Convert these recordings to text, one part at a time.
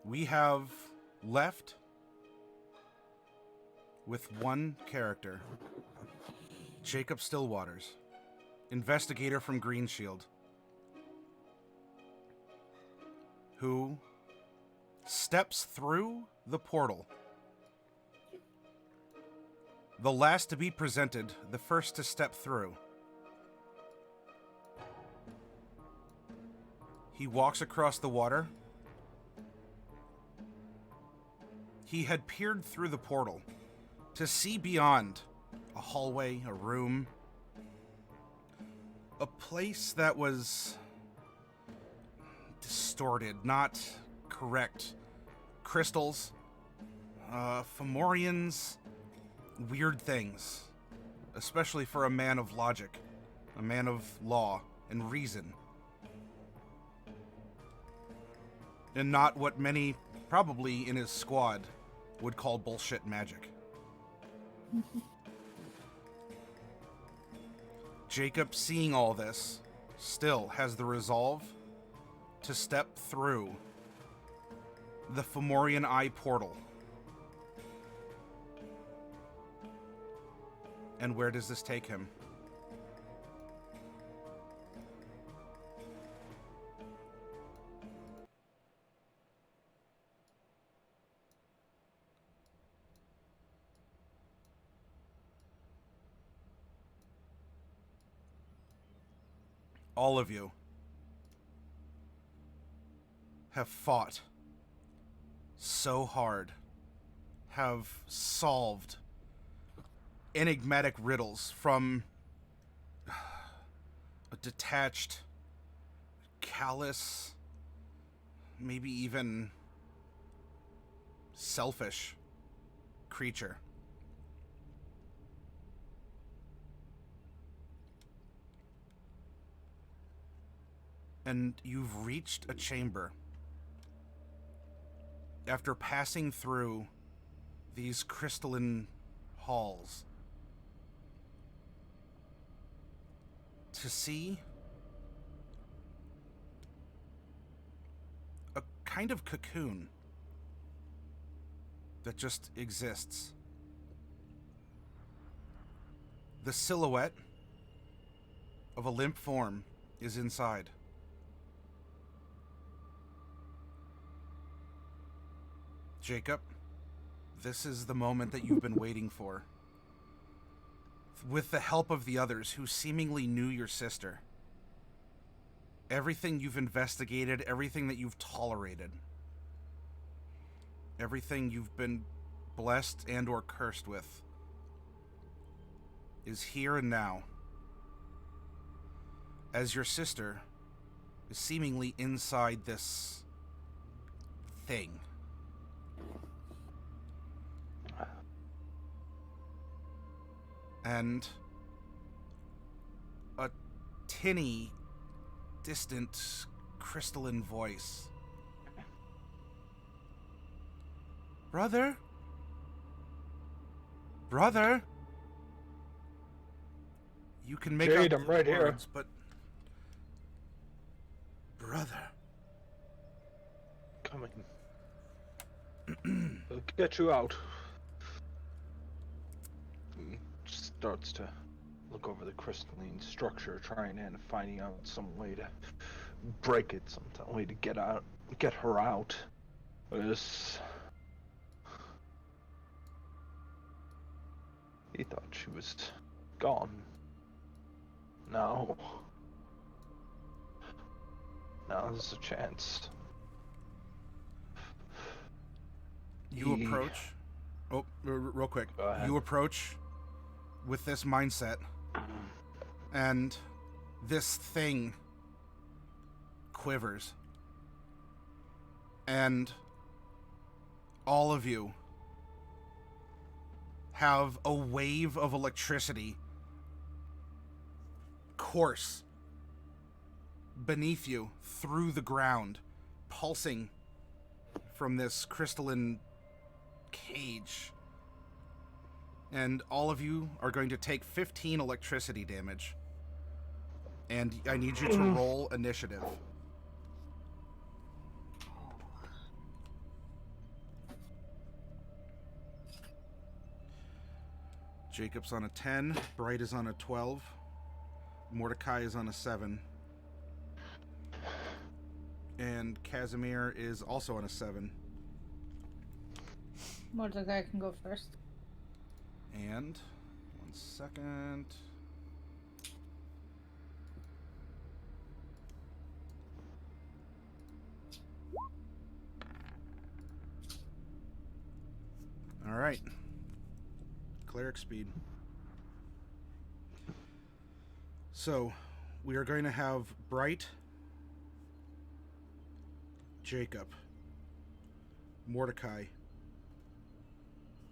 We have left with one character, Jacob Stillwaters, investigator from Green Shield, who steps through the portal. The last to be presented, the first to step through. He walks across the water. He had peered through the portal to see beyond a hallway, a room, a place that was distorted, not correct. Crystals, fomorians, weird things, especially for a man of logic, a man of law and reason. And not what many, probably in his squad, would call bullshit magic. Jacob, seeing all this, still has the resolve to step through the Fomorian Eye portal. And where does this take him? All of you have fought so hard, have solved enigmatic riddles from a detached, callous, maybe even selfish creature. And you've reached a chamber after passing through these crystalline halls to see a kind of cocoon that just exists. The silhouette of a limp form is inside. Jacob, this is the moment that you've been waiting for. With the help of the others who seemingly knew your sister. Everything you've investigated, everything that you've tolerated, everything you've been blessed and or cursed with is here and now. As your sister is seemingly inside this thing. And a tinny, distant, crystalline voice. Brother? Brother? You can make Jade, out I'm right words, here. But brother. Coming. I'll get you out. He starts to look over the crystalline structure, trying and finding out some way to break it, some way to get her out. He thought she was gone. Now there's a chance. You approach. Oh, real quick. Go ahead. You approach with this mindset, and this thing quivers. And all of you have a wave of electricity course beneath you through the ground, pulsing from this crystalline cage. And all of you are going to take 15 electricity damage. And I need you to roll initiative. Jacob's on a 10. Bright is on a 12. Mordecai is on a 7. And Casimir is also on a 7. Mordecai can go first. And 1 second. All right. Cleric speed. So, we are going to have Bright, Jacob, Mordecai,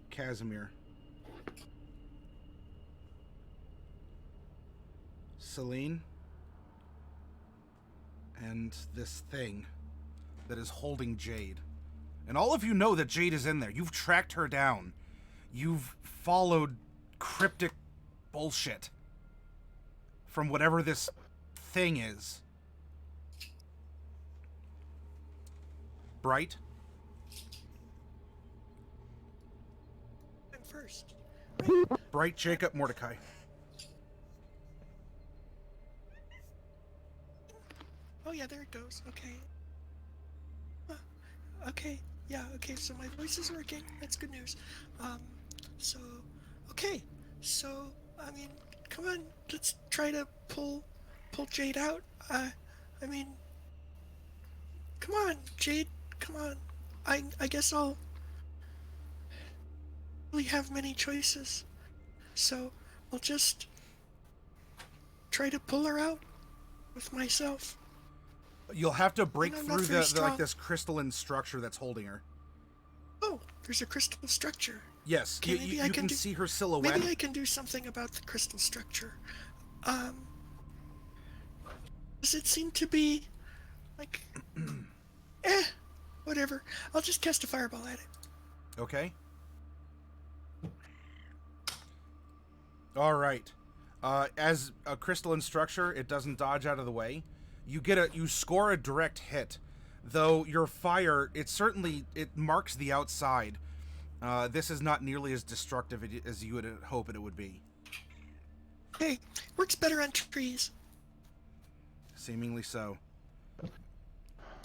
Casimir, Celine, and this thing that is holding Jade. And all of you know that Jade is in there. You've tracked her down. You've followed cryptic bullshit from whatever this thing is. Bright? I'm first. Bright, Jacob, Mordecai. Oh yeah, there it goes. Okay. Okay. Yeah. Okay. So my voice is working. That's good news. Okay. So I mean, come on. Let's try to pull Jade out. I mean, come on, Jade. Come on. I guess I'll really have many choices. So I'll just try to pull her out with myself. You'll have to break I'm through not very the like strong. this crystalline structure that's holding her. Oh, there's a crystal structure. Yes, Okay, maybe I you can can do- see her silhouette. Maybe I can do something about the crystal structure. Does it seem to be like whatever. I'll just cast a fireball at it. Okay. All right. As a crystalline structure, it doesn't dodge out of the way. You score a direct hit, though your fire it marks the outside. This is not nearly as destructive as you would hope it would be. Hey, works better on trees. Seemingly so.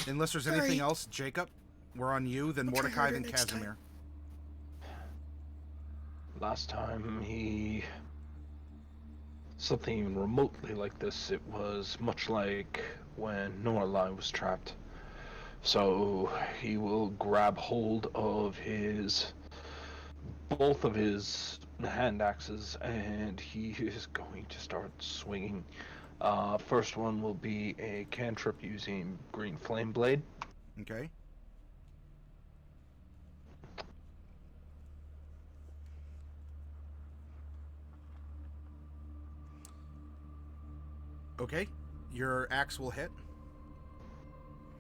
Unless there's Sorry. anything else, Jacob, we're on you, then I'll try Mordecai, harder then next time. Casimir. Last time he... something even remotely like this, it was much like when Norlai was trapped. So he will grab hold of both of his hand axes, and he is going to start swinging. First one will be a cantrip using green flame blade. Okay. Okay. Your axe will hit.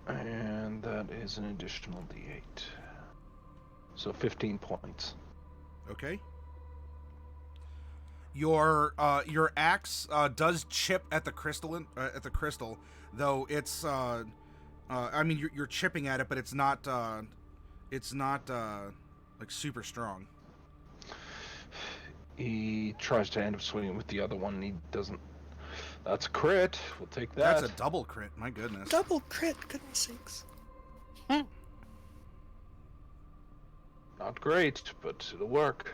And that is an additional d8. So 15 points. Okay. Your axe does chip at the crystal, though it's I mean you're chipping at it, but it's not like super strong. He tries to end up swinging with the other one, and he doesn't. That's a crit. We'll take that. That's a double crit. My goodness. Double crit, goodness sakes. Not great, but it'll work.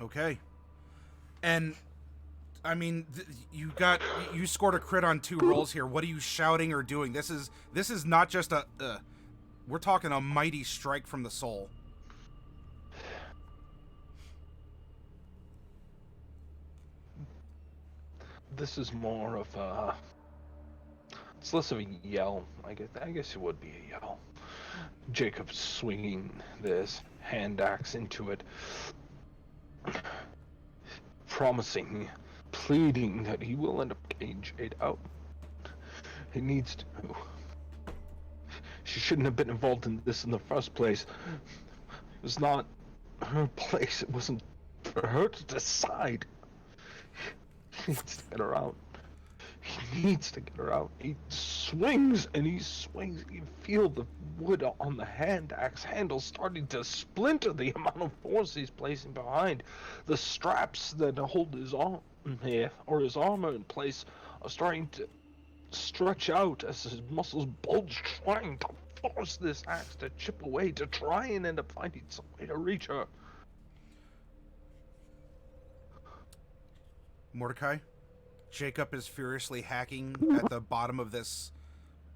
Okay. And I mean, you scored a crit on 2 rolls here. What are you shouting or doing? This is not just a. We're talking a mighty strike from the soul. This is more of a. It's less of a yell. I guess it would be a yell. Jacob's swinging this hand axe into it, promising, pleading that he will end up getting Jade out. He needs to. She shouldn't have been involved in this in the first place. It was not her place. It wasn't for her to decide. He needs to get her out. He needs to get her out. He swings and he swings. You feel the wood on the hand axe handle starting to splinter. The amount of force he's placing behind the straps that hold his arm here, or his armor in place, are starting to stretch out as his muscles bulge, trying to force this axe to chip away, to try and end up finding some way to reach her. Mordecai, Jacob is furiously hacking at the bottom of this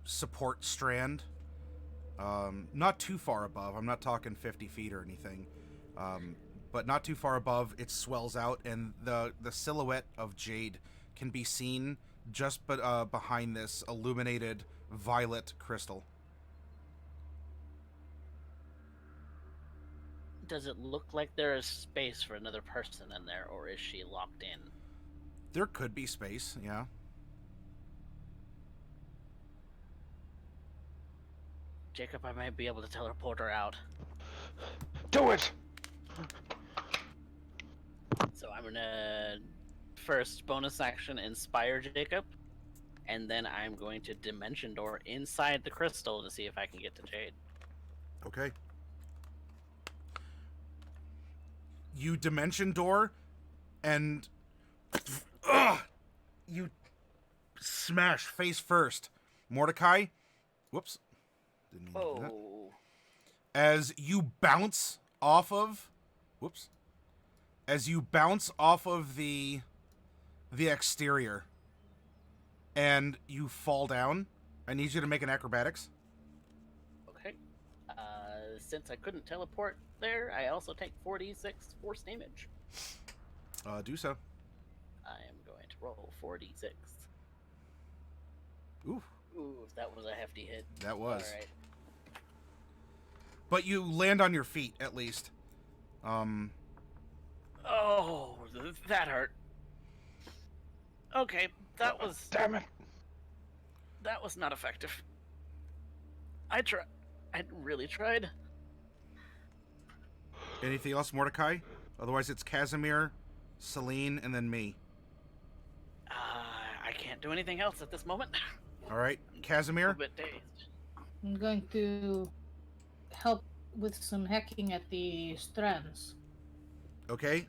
support strand. Not too far above. I'm not talking 50 feet or anything. But not too far above, it swells out, and the silhouette of Jade can be seen just behind this illuminated violet crystal. Does it look like there is space for another person in there, or is she locked in? There could be space, yeah. Jacob, I might be able to teleport her out. Do it! So I'm gonna first bonus action inspire Jacob, and then I'm going to dimension door inside the crystal to see if I can get to Jade. Okay. You dimension door, and you smash face first. Mordecai, whoops. Didn't mean to do that. Oh. As you bounce off of, whoops. As you bounce off of the exterior, and you fall down, I need you to make an acrobatics. Okay. Since I couldn't teleport there, I also take 4d6 force damage. Do so. I am going to roll 4d6. Ooh, Ooh, that was a hefty hit. that was. All right. But you land on your feet, at least. Oh, that hurt. Okay, that was Damn it! that was not effective. I really tried. Anything else, Mordecai? Otherwise, it's Casimir, Celine, and then me. I can't do anything else at this moment. All right, A Casimir. little bit dazed. I'm going to help with some hacking at the strands. Okay,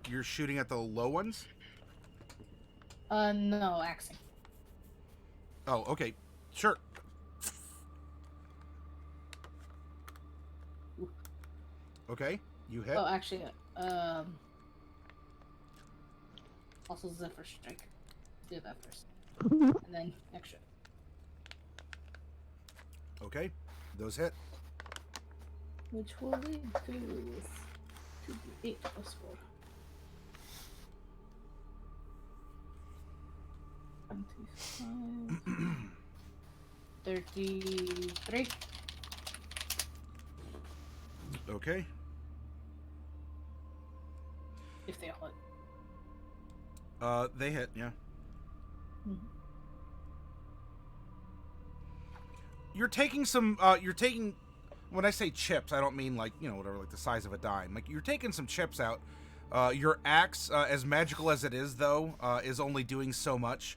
you're shooting at the low ones? No, axing. Oh, okay, sure. Okay, you hit. Oh, actually, also Zephyr Strike. Do that first, and then extra. Okay, those hit. Which will lead to 2d8 plus 4. 25. 33. Okay. If they all hit. They hit, yeah. Mhm. You're taking when I say chips, I don't mean like, whatever, like the size of a dime. Like, you're taking some chips out. Your axe, as magical as it is, though, is only doing so much.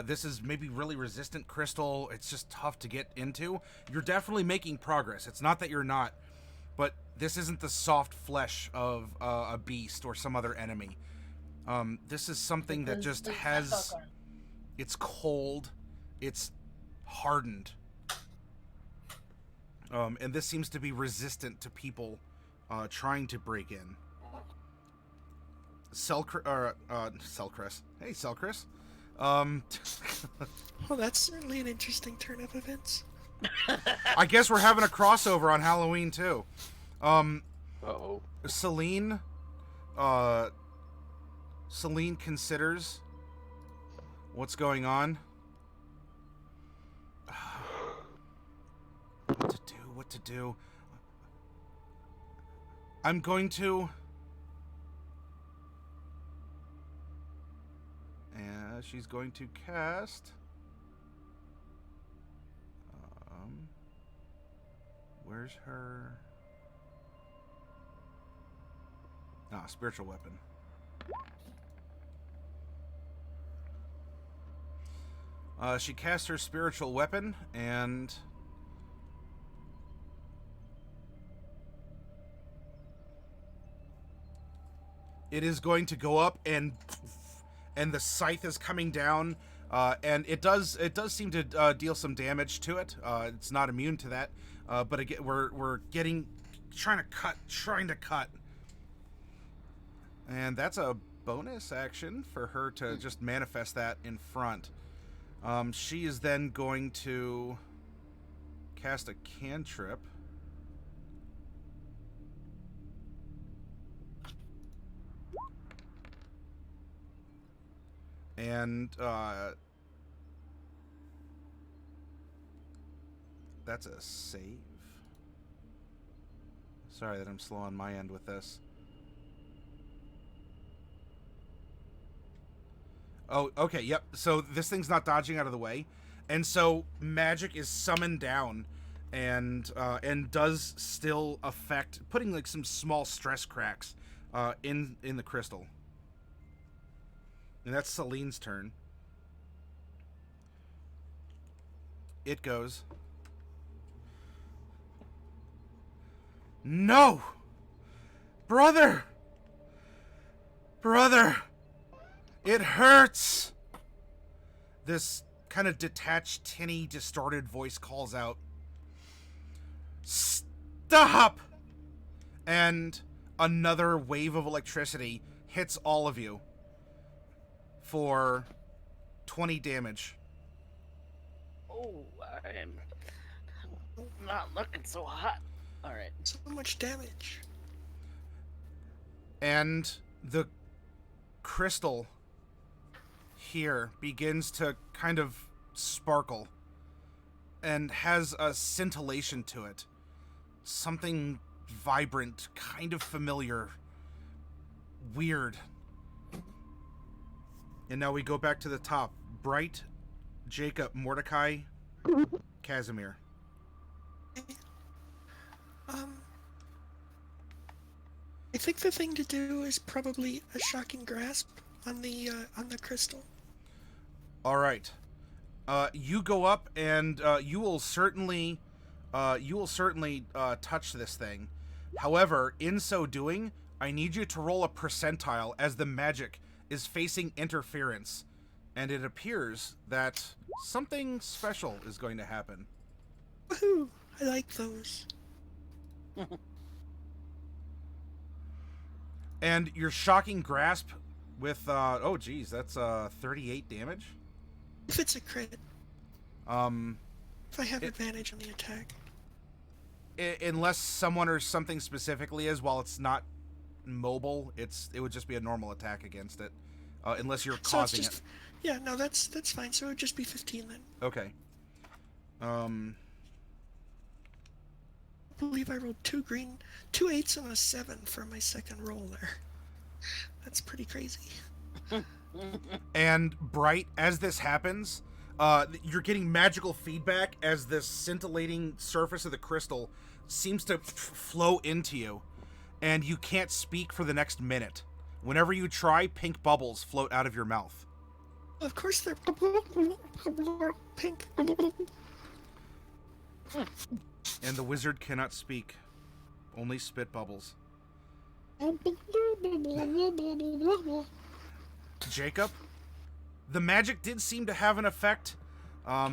This is maybe really resistant crystal. It's just tough to get into. You're definitely making progress. It's not that you're not, but this isn't the soft flesh of a beast or some other enemy. This is something that just has... It's cold. It's hardened. And this seems to be resistant to people trying to break in. Selchris. Hey, Selchris. Well, that's certainly an interesting turn of events. I guess we're having a crossover on Halloween, too. Uh-oh. Celine considers what's going on. What to do? I'm going to... And she's going to cast... Where's her... spiritual weapon. She casts her spiritual weapon, and it is going to go up, and the scythe is coming down, and it does seem to deal some damage to it. It's not immune to that, but again, we're trying to cut, and that's a bonus action for her to just manifest that in front. She is then going to cast a cantrip. And that's a save. Sorry that I'm slow on my end with this. Oh, okay, yep. So this thing's not dodging out of the way. And so magic is summoned down and does still affect, putting like some small stress cracks in the crystal. And that's Celine's turn. It goes. No! Brother! Brother! It hurts! This kind of detached, tinny, distorted voice calls out. Stop! And another wave of electricity hits all of you for 20 damage. Oh, I'm not looking so hot. Alright. So much damage. And the crystal here begins to kind of sparkle and has a scintillation to it. Something vibrant, kind of familiar, weird. And now we go back to the top. Bright, Jacob, Mordecai, Casimir. I think the thing to do is probably a shocking grasp on the crystal. All right. You go up, and you will certainly touch this thing. However, in so doing, I need you to roll a percentile as the magic is facing interference, and it appears that something special is going to happen. Woohoo! I like those. And your shocking grasp with oh geez, that's 38 damage. If it's a crit. If I have advantage on the attack. Unless someone or something specifically is, while it's not mobile, it would just be a normal attack against it, unless you're causing it. Yeah, no, that's fine. So it would just be 15 then. Okay. I believe I rolled 2 8s and a 7 for my second roll there. That's pretty crazy. And Bright, as this happens, you're getting magical feedback as this scintillating surface of the crystal seems to flow into you, and you can't speak for the next minute. Whenever you try, pink bubbles float out of your mouth. Of course they're pink. And the wizard cannot speak, only spit bubbles. Jacob, the magic did seem to have an effect. I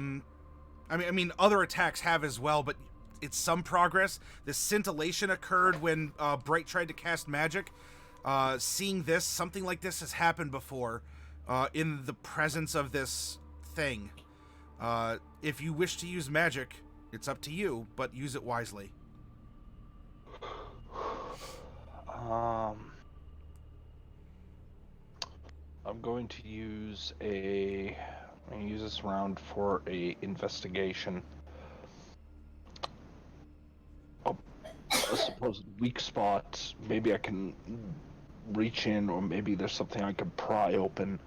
mean, other attacks have as well, but it's some progress. This scintillation occurred when Bright tried to cast magic. Seeing this, something like this has happened before, in the presence of this thing. If you wish to use magic, it's up to you, but use it wisely. I'm going to use this round for a investigation. I suppose weak spot. Maybe I can reach in, or maybe there's something I can pry open,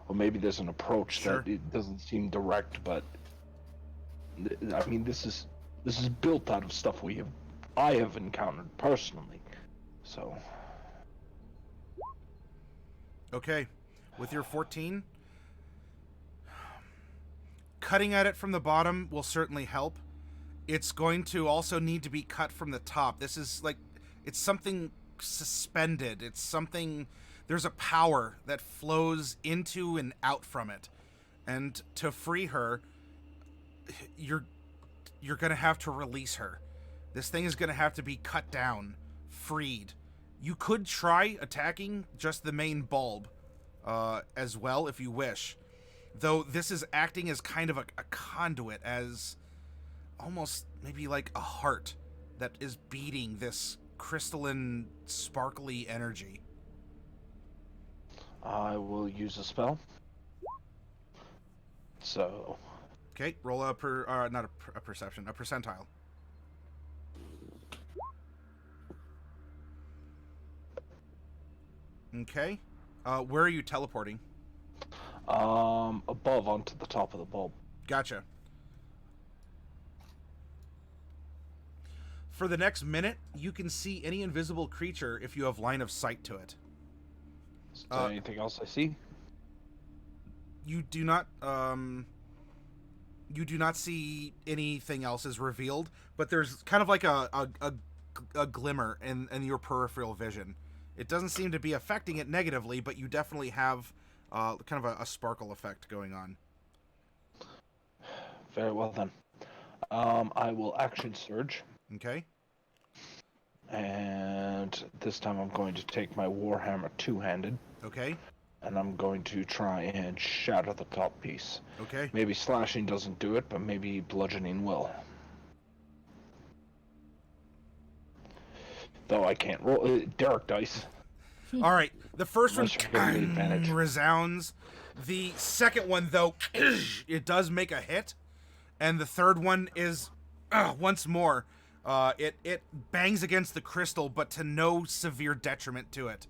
or maybe there's an approach Sure. that it doesn't seem direct. But I mean, this is built out of stuff I have encountered personally. So. Okay. With your 14, cutting at it from the bottom will certainly help. It's going to also need to be cut from the top. This is like, it's something suspended. It's something, there's a power that flows into and out from it. And to free her, you're going to have to release her. This thing is going to have to be cut down, freed. You could try attacking just the main bulb as well if you wish. Though this is acting as kind of a conduit, as almost maybe like a heart that is beating this crystalline, sparkly energy. I will use a spell. So... Okay, roll a perception, a percentile. Okay. Where are you teleporting? Above onto the top of the bulb. Gotcha. For the next minute, you can see any invisible creature if you have line of sight to it. Is there anything else I see? You do not see anything else is revealed, but there's kind of like a glimmer in your peripheral vision. It doesn't seem to be affecting it negatively, but you definitely have kind of a sparkle effect going on. Very well then. I will action surge. Okay. And this time I'm going to take my Warhammer two-handed. Okay. And I'm going to try and shatter the top piece. Okay. Maybe slashing doesn't do it, but maybe bludgeoning will. Though I can't roll Derek dice. All right. The first one Unless you're giving me advantage. resounds. The second one, though, it does make a hit. And the third one is, once more, it bangs against the crystal, but to no severe detriment to it.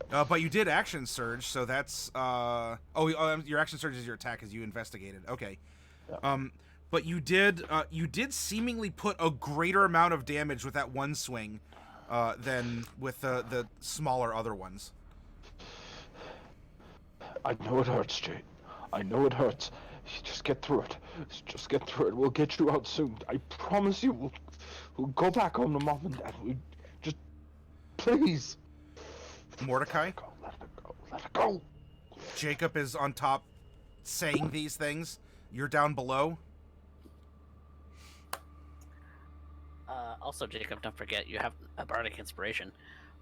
But you did action surge, so that's... your action surge is your attack as you investigated. Okay. Yeah. But you did seemingly put a greater amount of damage with that one swing than with the smaller other ones. I know it hurts, Jade. I know it hurts. Just get through it. Just get through it. We'll get you out soon. I promise you. We'll go back home to Mom and Dad. Just... Please. Mordecai? Let it go. Let it go. Jacob is on top saying these things. You're down below. Also, Jacob, don't forget, you have a bardic inspiration.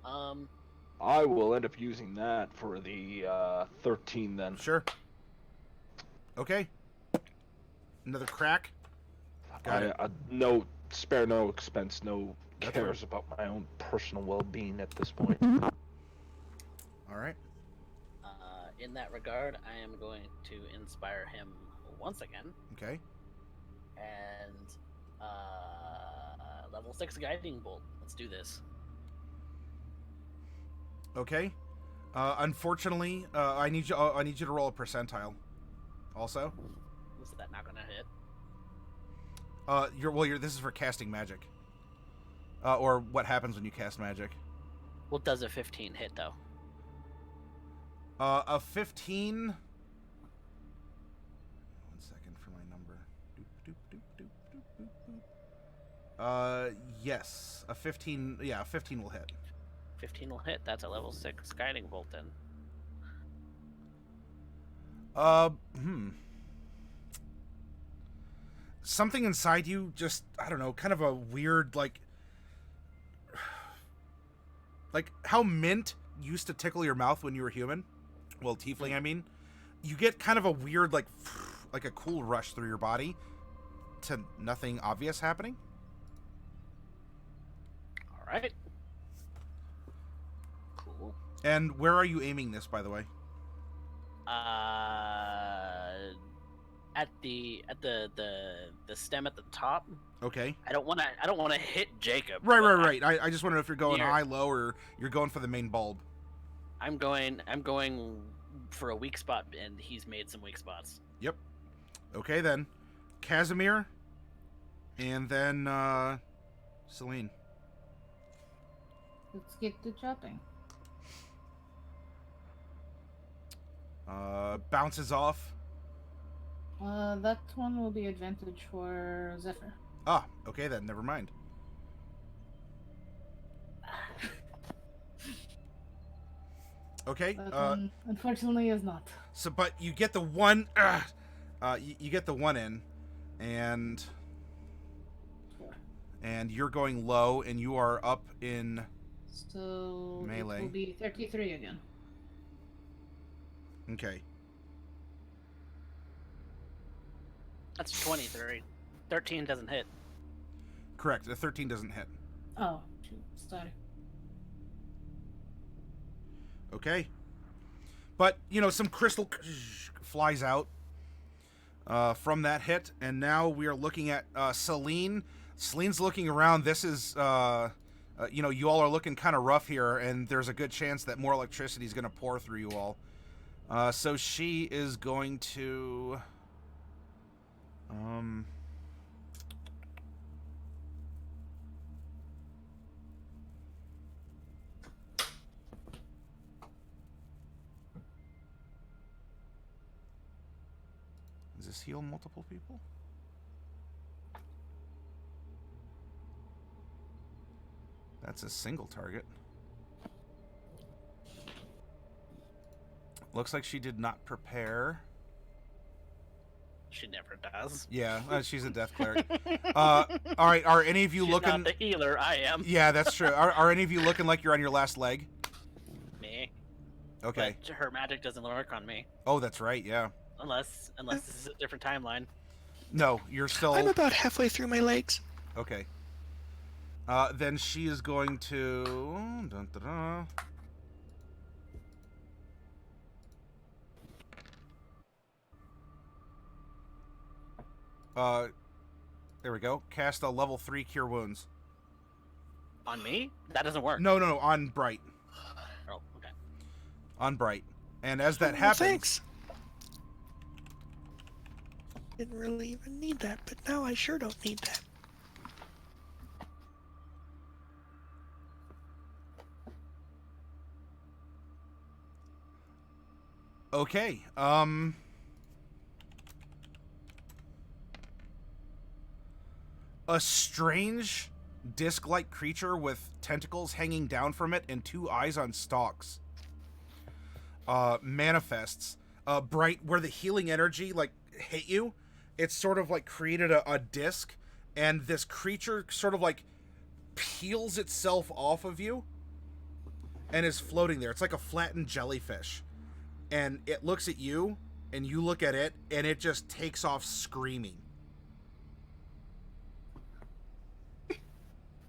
I will end up using that for the 13 then. Sure. Okay. Another crack. Got it. No, spare no expense, no That's cares about my own personal well-being at this point. All right. In that regard, I am going to inspire him once again. Okay. And level 6 guiding bolt. Let's do this. Okay. Unfortunately, I need you to roll a percentile. Also. Is that not gonna hit? This is for casting magic. Or what happens when you cast magic. Well, does a 15 hit though? A 15. 1 second for my number. Yes, a 15. Yeah, a 15 will hit. 15 will hit. That's a level 6 guiding bolt then. Something inside you just, I don't know, kind of a weird, like how mint used to tickle your mouth when you were human. Well, tiefling, I mean. You get kind of a weird, like a cool rush through your body to nothing obvious happening. All right. Cool. And where are you aiming this, by the way? At the stem at the top. Okay. I don't want to hit Jacob. Right. I just wonder if you're going Here. high, low, or you're going for the main bulb. I'm going for a weak spot, and he's made some weak spots. Yep. Okay then, Casimir, and then Celine. Let's get to chopping. Bounces off. That one will be advantage for Zephyr. Ah, okay then. Never mind. Okay. That one, unfortunately, is not. So, but you get the one. You get the one in, and you're going low, and you are up in So melee. it will be 33 again. Okay. That's 23. 13 doesn't hit. Correct. The 13 doesn't hit. Oh, shoot, sorry. Okay. But, some crystal flies out from that hit, and now we are looking at Celine. Celine's looking around. This is, you all are looking kind of rough here, and there's a good chance that more electricity is going to pour through you all. So she is going to... Does this heal multiple people? That's a single target. Looks like she did not prepare. She never does. Yeah, she's a death cleric. All right, are any of you She's looking... not the healer, I am. Yeah, that's true. Are any of you looking like you're on your last leg? Me. Okay. But her magic doesn't work on me. Oh, that's right, yeah. Unless this is a different timeline. No, you're still... I'm about halfway through my legs. Okay. Then she is going to... Dun, dun, dun. There we go. Cast a level 3 Cure Wounds. On me? That doesn't work. No, on Bright. Oh, okay. On Bright. And as that Oh, happens... thanks. Didn't really even need that, but now I sure don't need that. Okay, a strange disc-like creature with tentacles hanging down from it and 2 eyes on stalks manifests. Bright, where the healing energy hit you, it's sort of created a disc, and this creature sort of peels itself off of you and is floating there. It's like a flattened jellyfish. And it looks at you, and you look at it, and it just takes off screaming.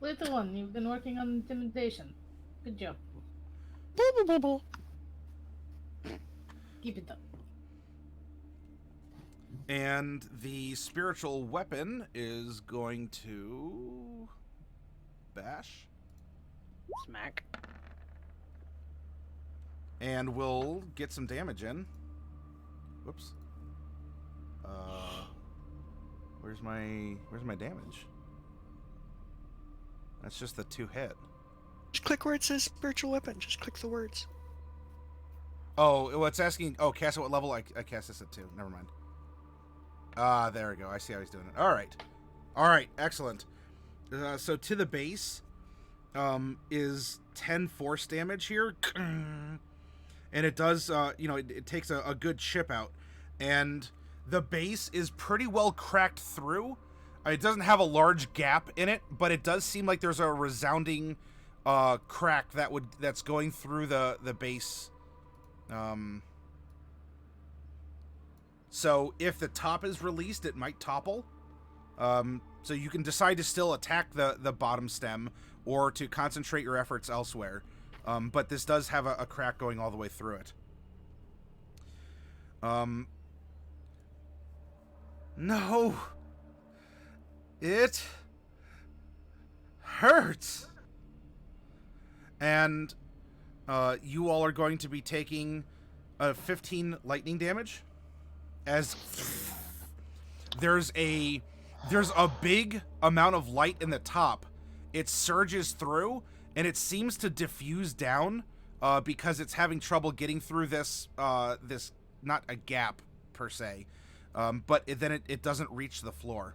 Little one, you've been working on intimidation. Good job. Keep it up. And the spiritual weapon is going to... bash. Smack. And we'll get some damage in. Whoops. Where's my damage? That's just the 2 hit. Just click where it says spiritual weapon. Just click the words. Oh, well, it's asking... Oh, cast at what level? I cast this at 2. Never mind. Ah, there we go. I see how he's doing it. All right, excellent. So to the base is 10 force damage here. And it does, it takes a good chip out. And the base is pretty well cracked through. It doesn't have a large gap in it, but it does seem like there's a resounding crack that's going through the base. So if the top is released, it might topple. So you can decide to still attack the bottom stem or to concentrate your efforts elsewhere. But this does have a crack going all the way through it. No. It hurts. And you all are going to be taking 15 lightning damage. As there's a big amount of light in the top. It surges through, and it seems to diffuse down because it's having trouble getting through this, not a gap per se, but then it doesn't reach the floor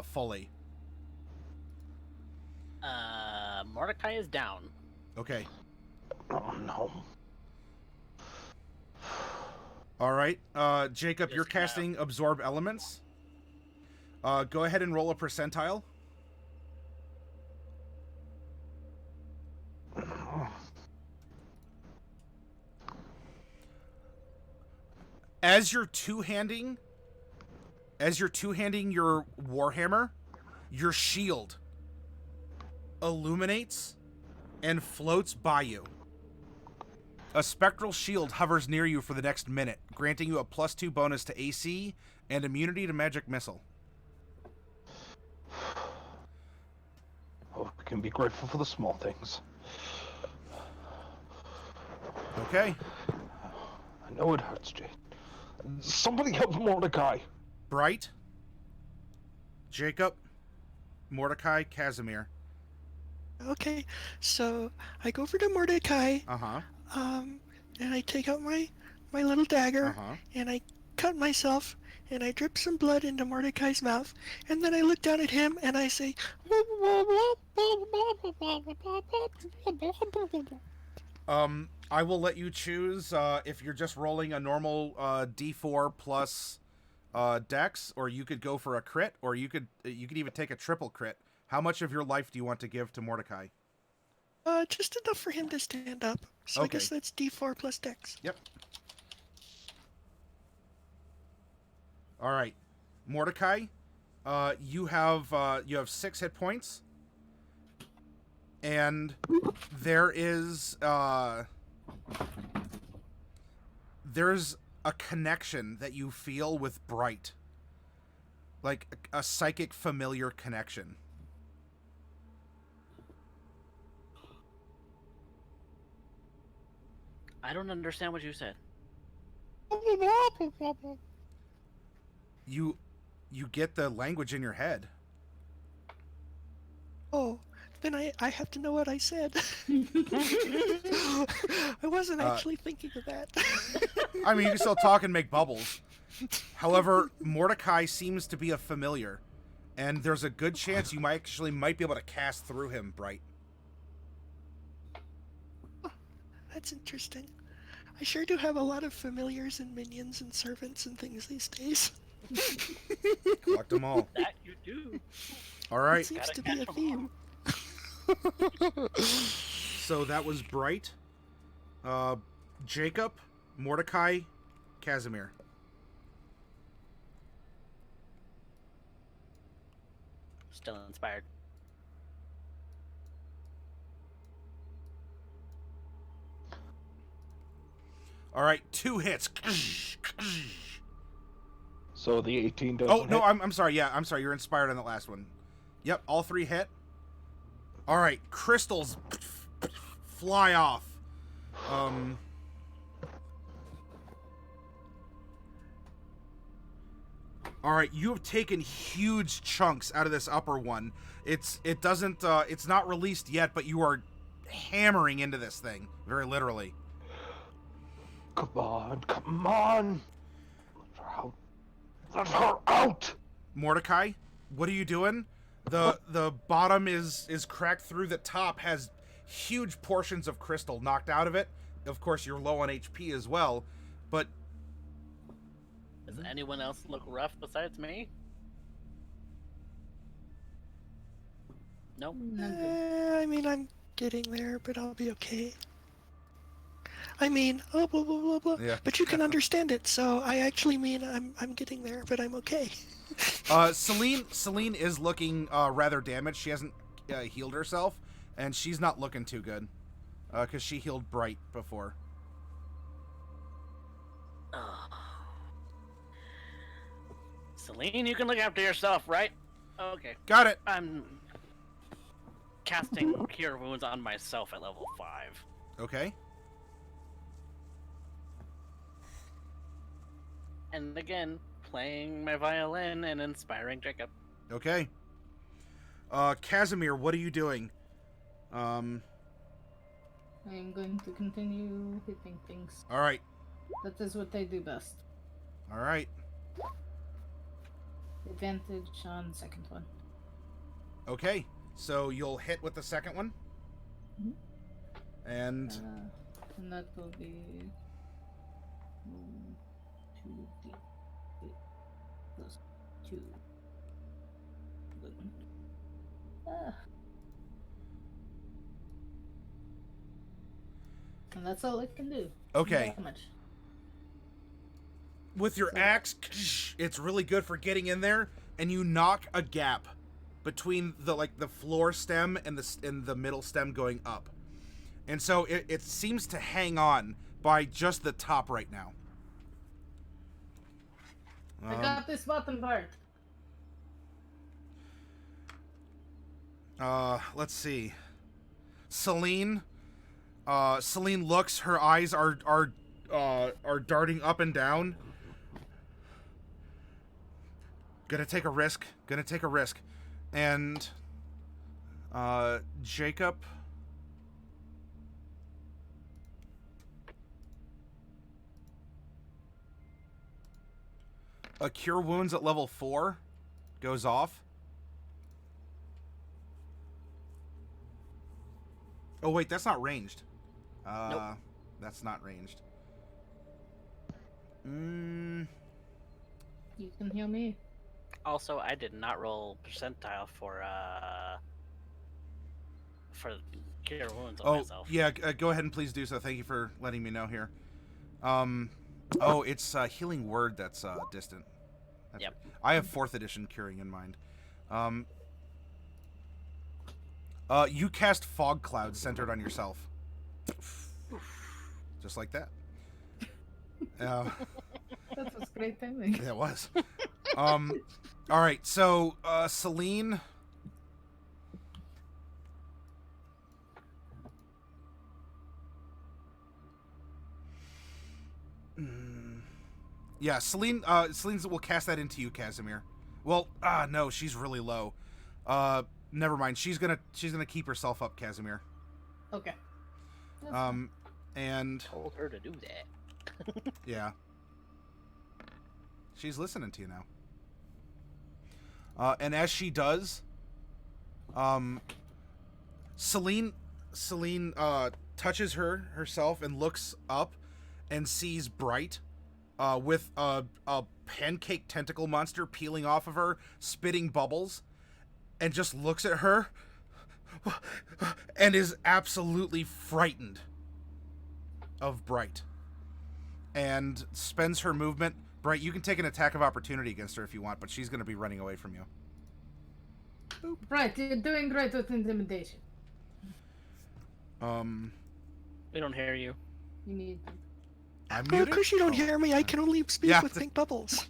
fully. Mordecai is down. Okay. Oh no. All right. Jacob, Just you're gonna- casting Absorb Elements. Go ahead and roll a percentile. As you're two-handing your warhammer, your shield illuminates and floats by you. A spectral shield hovers near you for the next minute, granting you a +2 bonus to AC and immunity to magic missile. Oh, we can be grateful for the small things. Okay. I know it hurts, Jade. Somebody help Mordecai. Bright, Jacob, Mordecai, Casimir. Okay, so I go over to Mordecai, Uh-huh. and I take out my little dagger, Uh-huh. and I cut myself, and I drip some blood into Mordecai's mouth, and then I look down at him and I say, I will let you choose if you're just rolling a normal D4 plus dex, or you could go for a crit, or you could even take a triple crit. How much of your life do you want to give to Mordecai? just enough for him to stand up. So Okay. I guess that's D4 plus dex. Yep. All right, Mordecai, you have 6 hit points, and there's a connection that you feel with Bright, like a psychic familiar connection. I don't understand what you said. You get the language in your head. Oh, then I have to know what I said. I wasn't actually thinking of that. I mean, you can still talk and make bubbles. However, Mordecai seems to be a familiar, and there's a good chance you might be able to cast through him, Bright. That's interesting. I sure do have a lot of familiars and minions and servants and things these days. Collect them all. That you do. All It right. seems Gotta to be a catch 'em theme. So that was Bright, Jacob, Mordecai, Casimir. Still inspired. All right, 2 hits. So the 18 doesn't Oh no, hit? I'm sorry. Yeah, I'm sorry. You're inspired on that last one. Yep, all 3 hit. All right, crystals fly off. All right, you have taken huge chunks out of this upper one. It's not released yet, but you are hammering into this thing, very literally. Come on! Let her out! Let her out! Mordecai, what are you doing? The bottom is cracked through. The top has huge portions of crystal knocked out of it. Of course, you're low on HP as well, but Does anyone else look rough besides me? Nope. I mean, I'm getting there, but I'll be okay. I mean, blah blah blah blah. Yeah. But you can understand it, so I actually mean I'm getting there, but I'm okay. Celine is looking rather damaged. She hasn't healed herself, and she's not looking too good because she healed Bright before. Celine, you can look after yourself, right? Okay. Got it. I'm casting Cure Wounds on myself at level 5. Okay. And again, playing my violin and inspiring Jacob. Okay. Casimir, what are you doing? I am going to continue hitting things. All right. That is what I do best. All right. Advantage on second one. Okay, so you'll hit with the second one. Mhm. And And that will be 2d8 plus 2. And that's all it can do. okay, Damage. with your axe, it's really good for getting in there, and you knock a gap between the floor stem and the middle stem going up, and so it seems to hang on by just the top right now. I got this bottom part. Let's see. Celine looks. Her eyes are darting up and down. Gonna take a risk. And Jacob. A cure wounds at level 4 goes off. Oh wait, that's not ranged. Nope. That's not ranged. You can heal me. Also, I did not roll percentile for cure wounds on myself. Yeah, go ahead and please do so. Thank you for letting me know here. It's healing word that's distant. Yep. I have 4th edition curing in mind. You cast fog clouds centered on yourself. Just like that. That was great timing. Yeah, it was. All right, so Celine. Yeah, Celine will cast that into you, Casimir. Well, no, she's really low. Never mind. She's gonna keep herself up, Casimir. Okay. And Told her to do that. yeah. She's listening to you now. And as she does, Celine touches herself and looks up and sees Bright with a pancake tentacle monster peeling off of her, spitting bubbles, and just looks at her and is absolutely frightened of Bright and spends her movement. Bright, you can take an attack of opportunity against her if you want, but she's going to be running away from you. Right, you're doing great with intimidation. We don't hear you. You need. I'm Well, of muted? course you don't hear me. I can only speak Yeah. with pink bubbles.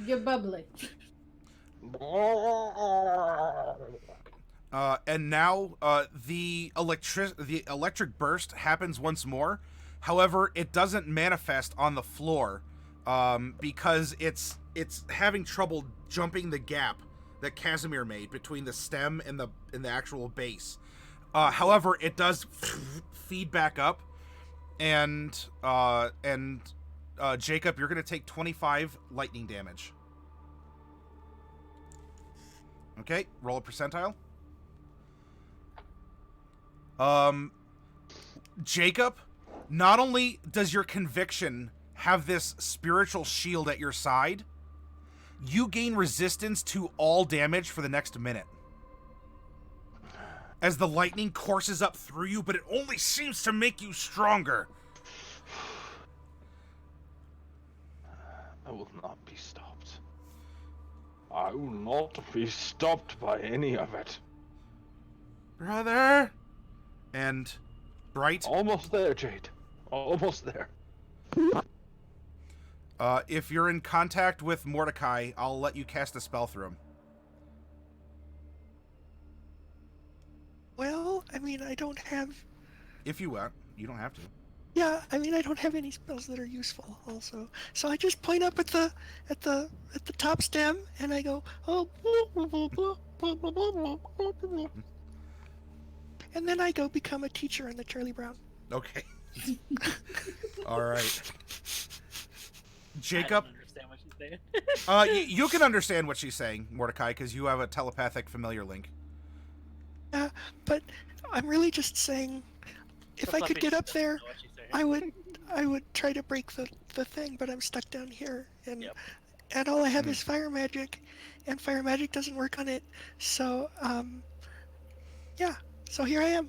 You're bubbly. And now the electric burst happens once more. However, it doesn't manifest on the floor because it's having trouble jumping the gap that Casimir made between the stem and the actual base. However, it does feed back up, and Jacob, you're going to take 25 lightning damage. Okay, roll a percentile. Jacob, not only does your conviction have this spiritual shield at your side, you gain resistance to all damage for the next minute. As the lightning courses up through you, but it only seems to make you stronger. I will not be stopped. I will not be stopped by any of it. Brother! And Bright, Almost there, Jade. Almost there. if you're in contact with Mordecai, I'll let you cast a spell through him. Well, I mean, I don't have. If you want. You don't have to. Yeah, I mean, I don't have any spells that are useful. Also, so I just point up at the top stem and I go, oh, and then I go become a teacher in the Charlie Brown. Okay. All right. I Jacob, don't understand what she's saying? You can understand what she's saying, Mordecai, because you have a telepathic familiar link. Yeah, but I'm really just saying, if The I could fluffy get up doesn't know there, what she's saying. I would try to break the thing, but I'm stuck down here, Yep. and all I have is fire magic, and fire magic doesn't work on it. So yeah. So here I am.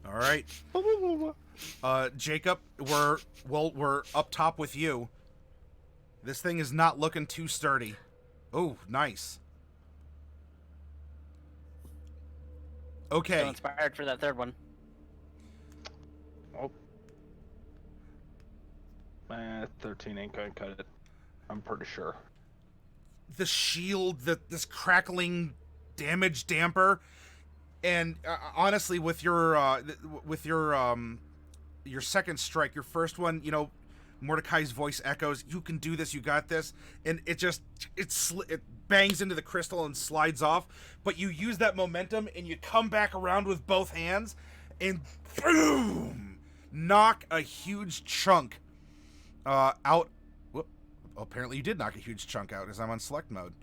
All right. Jacob, we're up top with you. This thing is not looking too sturdy. Oh, nice. Okay. Still inspired for that third one. Oh. 13 ain't gonna cut it. I'm pretty sure. The shield, this crackling damage damper, and honestly, with your second strike, your first one, you know, Mordecai's voice echoes, "You can do this, you got this," and it bangs into the crystal and slides off. But you use that momentum and you come back around with both hands, and boom, knock a huge chunk out. Whoop. Apparently, you did knock a huge chunk out, as I'm on select mode.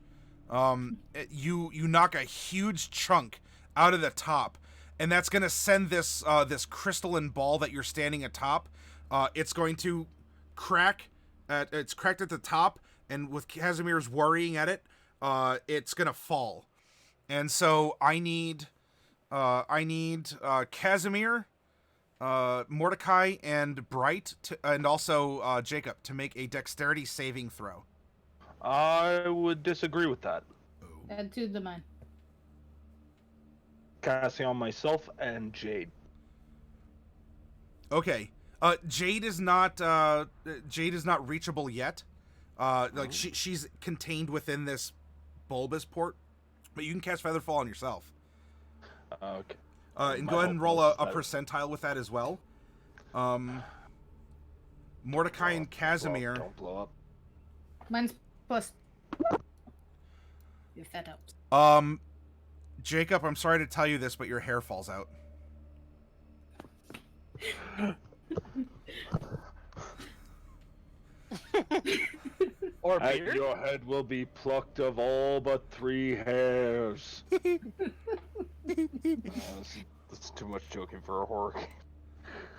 You knock a huge chunk out of the top, and that's going to send this this crystalline ball that you're standing atop. It's going to crack. It's cracked at the top, and with Casimir's worrying at it, it's going to fall. And so I need Casimir, Mordecai, and Bright, and also Jacob to make a dexterity saving throw. I would disagree with that. Add 2 to mine. Casting on myself and Jade. Okay. Jade is not reachable yet. Like she's contained within this bulbous port, but you can cast Featherfall on yourself. Okay. And go ahead and roll a percentile with that as well. Mordecai and Casimir. Don't blow up. Mine's plus. If that helps. Jacob, I'm sorry to tell you this, but your hair falls out. Or And beard? your head will be plucked of all but 3 hairs. That's too much joking for a horror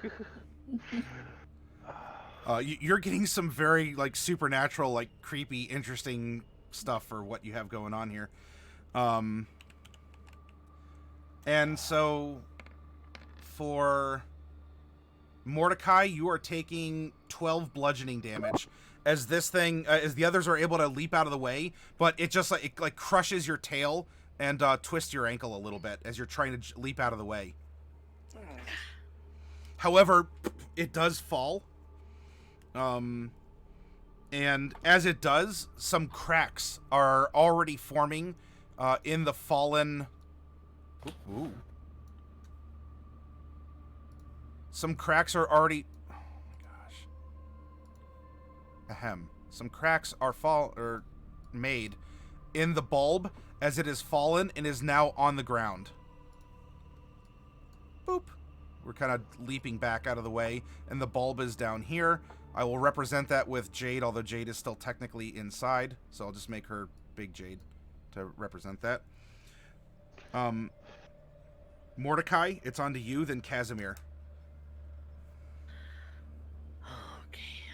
game. You're getting some very like supernatural, like creepy, interesting stuff for what you have going on here. And so for Mordecai, you are taking 12 bludgeoning damage as this thing, as the others are able to leap out of the way, but it just like crushes your tail and twists your ankle a little bit as you're trying to leap out of the way. However, it does fall. And as it does, some cracks are already forming in the fallen. Ooh. Some cracks are already. Oh my gosh. Ahem. Some cracks are made in the bulb as it has fallen and is now on the ground. Boop. We're kind of leaping back out of the way, and the bulb is down here. I will represent that with Jade, although Jade is still technically inside, so I'll just make her Big Jade to represent that. Mordecai, it's on to you, then Casimir. Okay.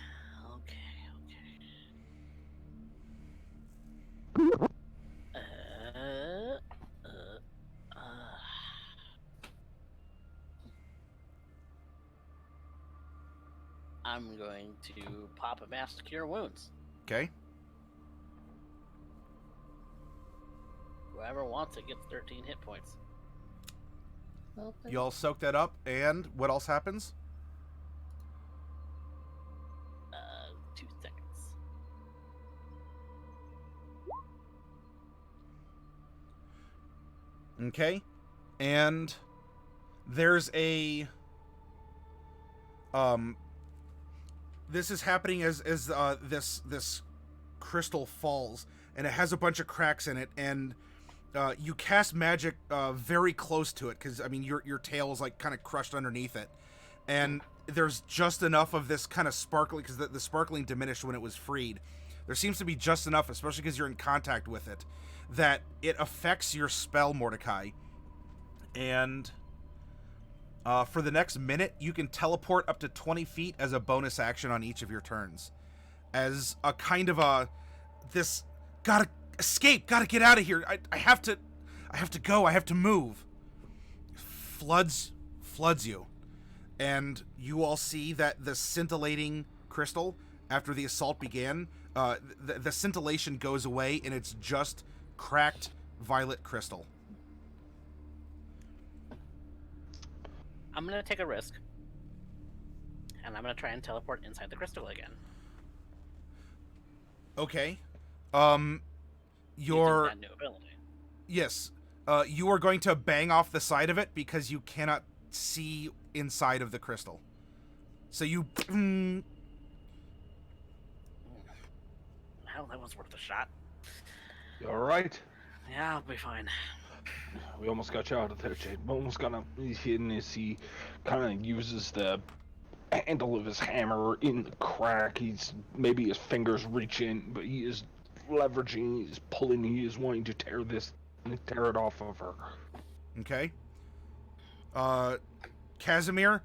I'm going to pop a mass to cure wounds. Okay. Whoever wants it gets 13 hit points. Well, You all soak that up, and what else happens? 2 seconds. Okay. And there's a this is happening as this crystal falls, and it has a bunch of cracks in it, and you cast magic very close to it, because I mean your tail is like kind of crushed underneath it, and there's just enough of this kind of sparkling, because the sparkling diminished when it was freed. There seems to be just enough, especially because you're in contact with it, that it affects your spell, Mordecai. And for the next minute, you can teleport up to 20 feet as a bonus action on each of your turns. As a kind of a, this, gotta escape, gotta get out of here, I have to go, I have to move. Floods you. And you all see that the scintillating crystal, after the assault began, the scintillation goes away, and it's just cracked violet crystal. I'm gonna take a risk, and I'm gonna try and teleport inside the crystal again. Okay. Using You're... that new ability. Yes. You are going to bang off the side of it because you cannot see inside of the crystal. So you... Hell, that was worth a shot. You alright? Yeah, I'll be fine. We almost got you out of there, Jade. We almost got him. He's hidden as he kind of uses the handle of his hammer in the crack. Maybe his fingers reach in, but he is leveraging, he's pulling, he is wanting to tear it off of her. Okay. Casimir,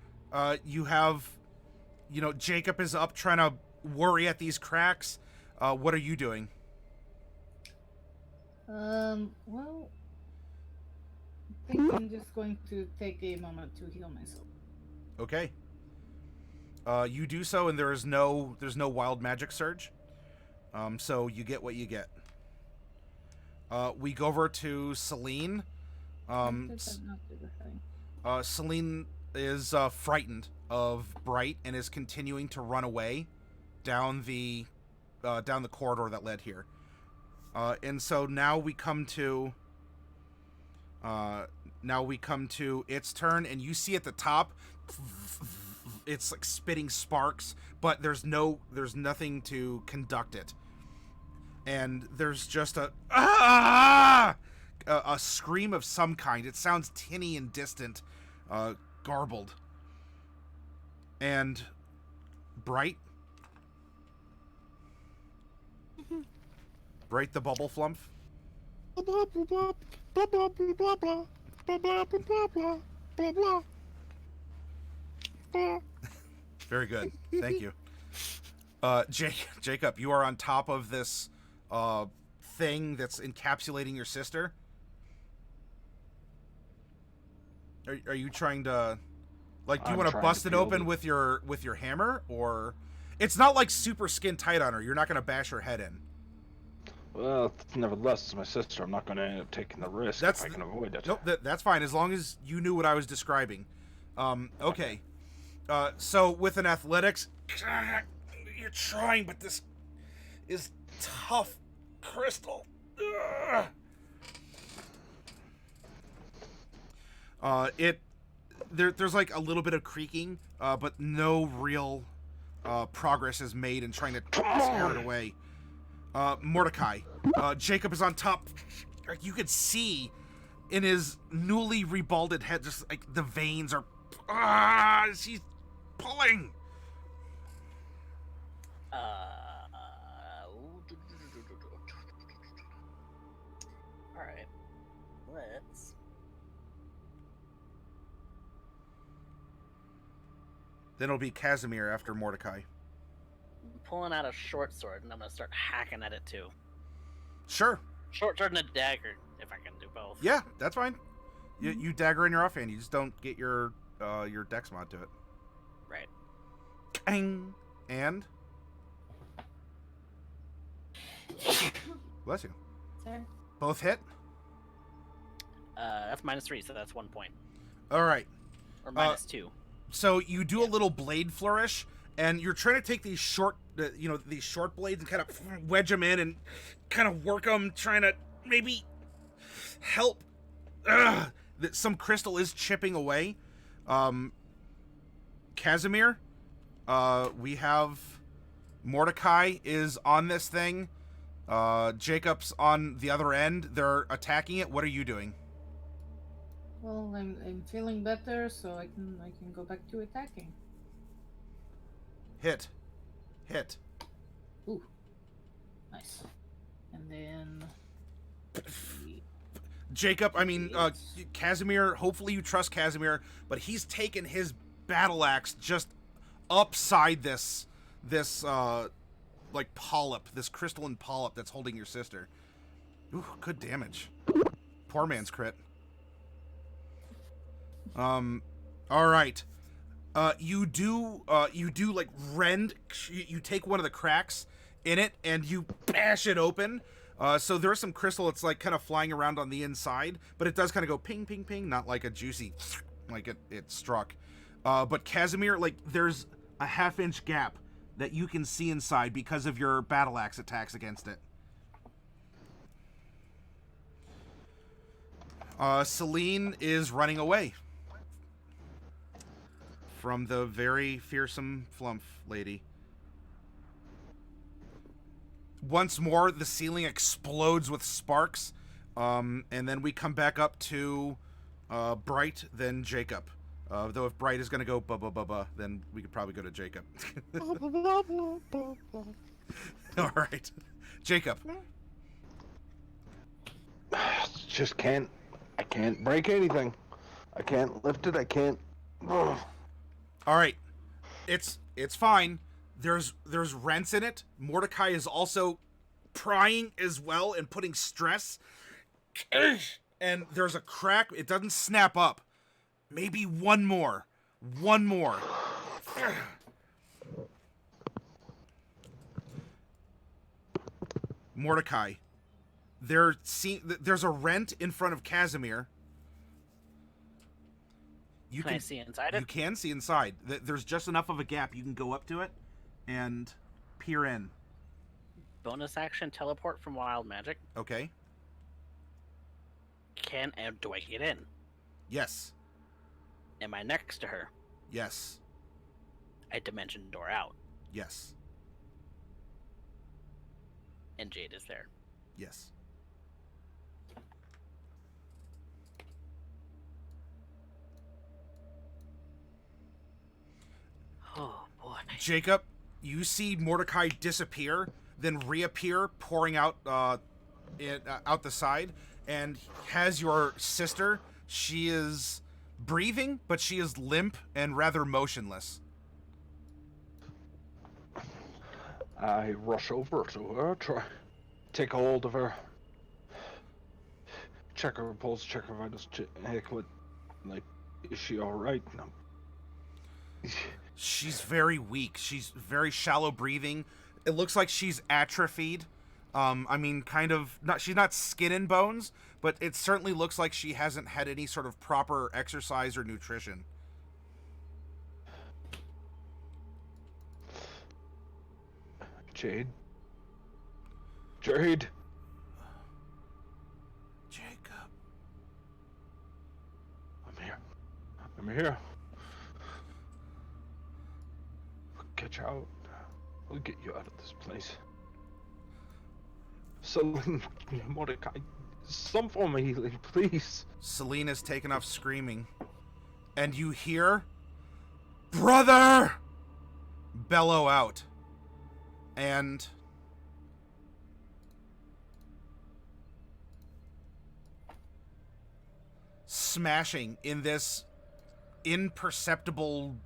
you have, Jacob is up trying to worry at these cracks. What are you doing? Well, I think I'm just going to take a moment to heal myself. Okay. You do so, and there's no wild magic surge. So you get what you get. We go over to Celine. Celine is frightened of Bright and is continuing to run away down the corridor that led here. And so now we come to its turn, and you see at the top, it's like spitting sparks, but there's nothing to conduct it. And there's just a scream of some kind. It sounds tinny and distant, garbled. And Bright the bubble flump. Very good. Thank you. Jacob, you are on top of this thing that's encapsulating your sister. Are you trying to, like, do you want to bust it open with your hammer, or it's not like super skin tight on her? You're not going to bash her head in. Well, nevertheless, it's my sister. I'm not going to end up taking the risk if I can avoid it. Nope, that's fine, as long as you knew what I was describing. Okay. So with an athletics, you're trying, but this is tough crystal. There's like a little bit of creaking, but no real progress is made in trying to tear it away. Mordecai, Jacob is on top. You could see in his newly rebalded head, just like the veins are. She's pulling. Alright. Let's. Then it'll be Casimir after Mordecai. Pulling out a short sword, and I'm gonna start hacking at it too. Sure. Short sword and a dagger, if I can do both. Yeah, that's fine. You dagger in your offhand. You just don't get your dex mod to it. Right. Bang! And bless you. Sorry. Both hit. That's -3, so that's 1 point. All right. Or -2. So you do a little blade flourish, and you're trying to take these short, these short blades and kind of wedge them in and kind of work them, trying to maybe help. Some crystal is chipping away. Casimir, we have Mordecai is on this thing. Jacob's on the other end. They're attacking it. What are you doing? Well, I'm feeling better, so I can go back to attacking. Hit. Ooh. Nice. And then. Jacob, I mean, Casimir, hopefully you trust Casimir, but he's taken his battle axe just upside this like polyp, this crystalline polyp that's holding your sister. Ooh, good damage. Poor man's crit. All right. You do like rend. You take one of the cracks in it and you bash it open. So there's some crystal that's like kind of flying around on the inside, but it does kind of go ping, ping, ping, not like a juicy, like it struck. But Casimir, like there's a half-inch gap that you can see inside because of your battle axe attacks against it. Celine is running away from the very fearsome Flumph lady. Once more, the ceiling explodes with sparks, and then we come back up to Bright, then Jacob. Though if Bright is going to go ba-ba-ba-ba, then we could probably go to Jacob. All right. Jacob. Just can't. I can't break anything. I can't lift it. I can't. Ugh. All right. It's fine. There's rents in it. Mordecai is also prying as well and putting stress. And there's a crack. It doesn't snap up. Maybe one more. One more. Mordecai. There's a rent in front of Casimir. Can I see inside it? You can see inside. There's just enough of a gap. You can go up to it and peer in. Bonus action teleport from wild magic. Okay. Do I get in? Yes. Am I next to her? Yes. I dimension door out. Yes. And Jade is there. Yes. Oh boy. Jacob, you see Mordecai disappear, then reappear, pouring out out the side, and has your sister. She is breathing, but she is limp and rather motionless. I rush over to her, take hold of her, check her pulse, check her vitals, like, is she all right? No. She's very weak. She's very shallow breathing. It looks like she's atrophied. I mean, kind of not. She's not skin and bones, but it certainly looks like she hasn't had any sort of proper exercise or nutrition. Jade. Jacob. I'm here. Get you out. We'll get you out of this place. Celine, Mordecai, some form of healing, please. Celine has taken off screaming, and you hear, "Brother!" bellow out. And smashing in this imperceptible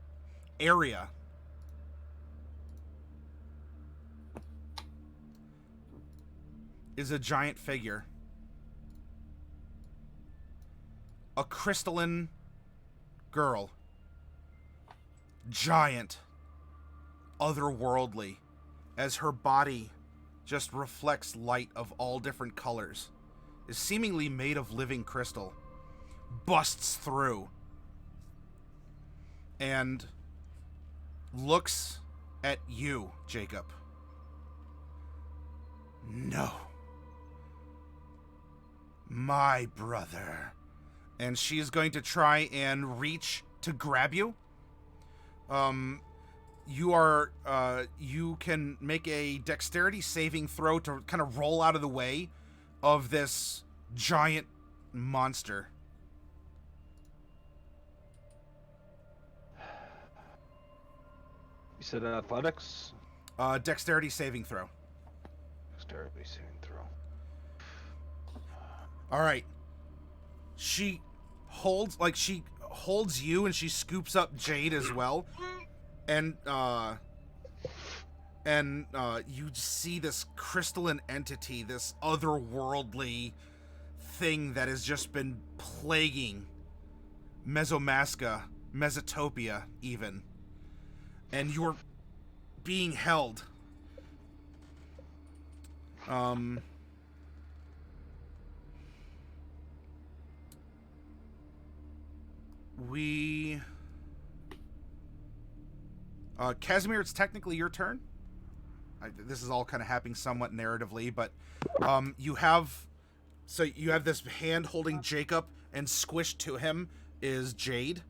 area is a giant figure. A crystalline girl. Giant. Otherworldly. As her body just reflects light of all different colors. Is seemingly made of living crystal. Busts through. And looks at you, Jacob. No. My brother. And she's going to try and reach to grab you. You can make a dexterity saving throw to kind of roll out of the way of this giant monster. You said athletics? Dexterity saving throw. dexterity saving throw. All right. She holds you, and she scoops up Jade as well, and you see this crystalline entity, this otherworldly thing that has just been plaguing Mesotopia even, and you're being held. Casimir, it's technically your turn. This is all kind of happening somewhat narratively, but you have this hand holding Jacob, and squished to him is Jade.